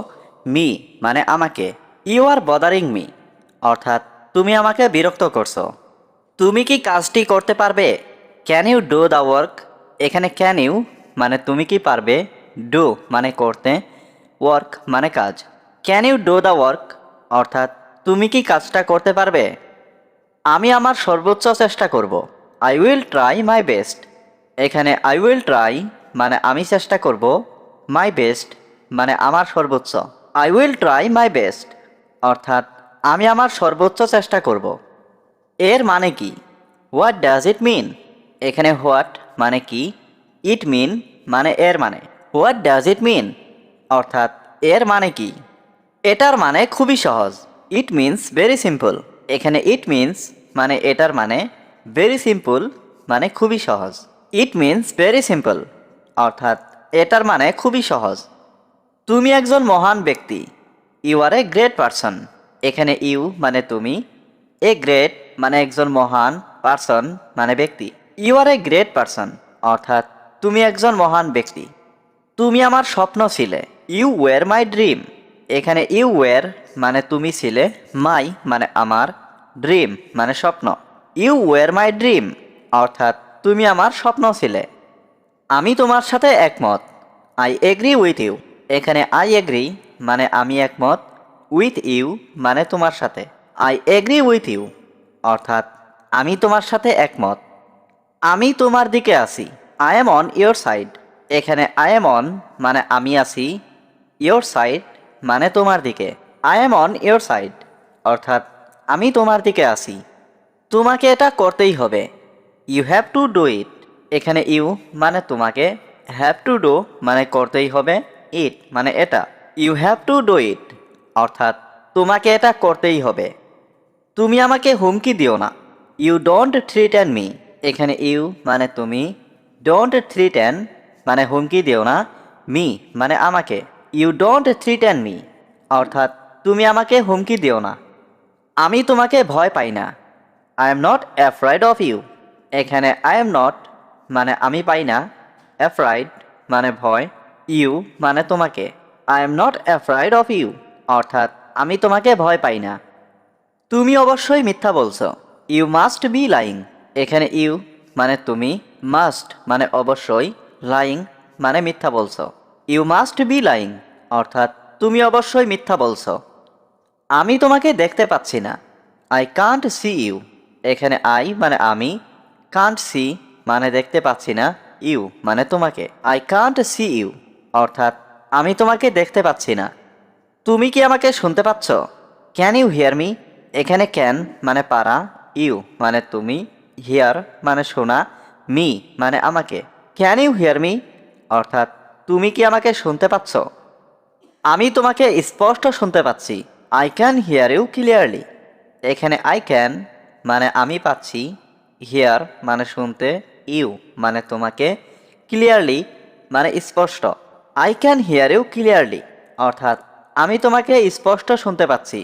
মি মানে আমাকে। ইউ আর বদারিং মি অর্থাৎ তুমি আমাকে বিরক্ত করছো। তুমি কি কাজটি করতে পারবে? Can you do the work. এখানে ক্যান ইউ মানে তুমি কি পারবে, ডু মানে করতে, ওয়ার্ক মানে কাজ। Can you do the work অর্থাৎ তুমি কি কাজটা করতে পারবে? আমি আমার সর্বোচ্চ চেষ্টা করব। I will try my best. এখানে আই উইল ট্রাই মানে আমি চেষ্টা করব, মাই বেস্ট মানে আমার সর্বোচ্চ। I will try my best অর্থাৎ আমি আমার সর্বোচ্চ চেষ্টা করব। এর মানে কি? হোয়াট ডাজ ইট মিন। এখানে হোয়াট মানে কি, ইট মিন মানে এর মানে। হোয়াট ডাজ ইট মিন অর্থাৎ এর মানে কি? এটার মানে খুবই সহজ। It means very simple. এখানে ইট মিনস মানে এটার মানে, ভেরি সিম্পল মানে খুবই সহজ। ইট মিনস ভেরি সিম্পল অর্থাৎ এটার মানে খুবই সহজ। তুমি একজন মহান ব্যক্তি। You are a great person. এখানে ইউ মানে তুমি, এ গ্রেট মানে একজন মহান, পারসন মানে ব্যক্তি। You are a great person অর্থাৎ তুমি একজন মহান ব্যক্তি। তুমি আমার স্বপ্ন ছিলে। You were my dream. এখানে ইউ ওয়ার মানে তুমি ছিলে, মাই মানে আমার, ড্রিম মানে স্বপ্ন। ইউ ওয়ার মাই ড্রিম অর্থাৎ তুমি আমার স্বপ্ন ছিলে। আমি তোমার সাথে একমত। I agree with you. এখানে আই এগ্রি মানে আমি একমত, উইথ ইউ মানে তোমার সাথে। আই এগ্রি উইথ ইউ অর্থাৎ আমি তোমার সাথে একমত। আমি তোমার দিকে আছি। I am on your side. এখানে আই এম অন মানে আমি আছি, ইয়োর সাইড মানে তোমার দিকে। I am on your side অর্থাৎ আমি তোমার দিকে আছি। তোমাকে এটা করতেই হবে। You have to do it. এখানে ইউ মানে তোমাকে, হ্যাভ টু ডু মানে করতেই হবে, ইট মানে এটা। You have to do it অর্থাৎ তোমাকে এটা করতেই হবে। তুমি আমাকে হুমকি দিও না। You don't threaten me. এখানে ইউ মানে তুমি, ডোন্ট থ্রিটেন মানে হুমকি দিও না, মি মানে আমাকে। ইউ ডোন্ট থ্রিটেন মি অর্থাৎ তুমি আমাকে হুমকি দিও না। আমি তোমাকে ভয় পাই না। I am not afraid of you. এখানে আই এম নট মানে আমি পাই না, অ্যাফ্রাইড মানে ভয়, ইউ মানে তোমাকে। I am not afraid of you অর্থাৎ আমি তোমাকে ভয় পাই না। তুমি অবশ্যই মিথ্যা বলছো। You must be lying. এখানে ইউ মানে তুমি, মাস্ট মানে অবশ্যই, লাইং মানে মিথ্যা বলছো। ইউ মাস্ট বি লাইং অর্থাৎ তুমি অবশ্যই মিথ্যা বলছো। আমি তোমাকে দেখতে পাচ্ছি না। I can't see you. এখানে আই মানে আমি, কান্ট সি মানে দেখতে পাচ্ছি না, ইউ মানে তোমাকে। আই কান্ট সি ইউ অর্থাৎ আমি তোমাকে দেখতে পাচ্ছি না। তুমি কি আমাকে শুনতে পাচ্ছ? Can you hear me. এখানে ক্যান মানে পারা, ইউ মানে তুমি, হিয়ার মানে শোনা, মি মানে আমাকে। ক্যান ইউ হিয়ার মি অর্থাৎ তুমি কি আমাকে শুনতে পাচ্ছ? আমি তোমাকে স্পষ্ট শুনতে পাচ্ছি। I can hear you clearly. এখানে আই ক্যান মানে আমি পাচ্ছি, হিয়ার মানে শুনতে, ইউ মানে তোমাকে, ক্লিয়ারলি মানে স্পষ্ট। I can hear you clearly অর্থাৎ আমি তোমাকে স্পষ্ট শুনতে পাচ্ছি।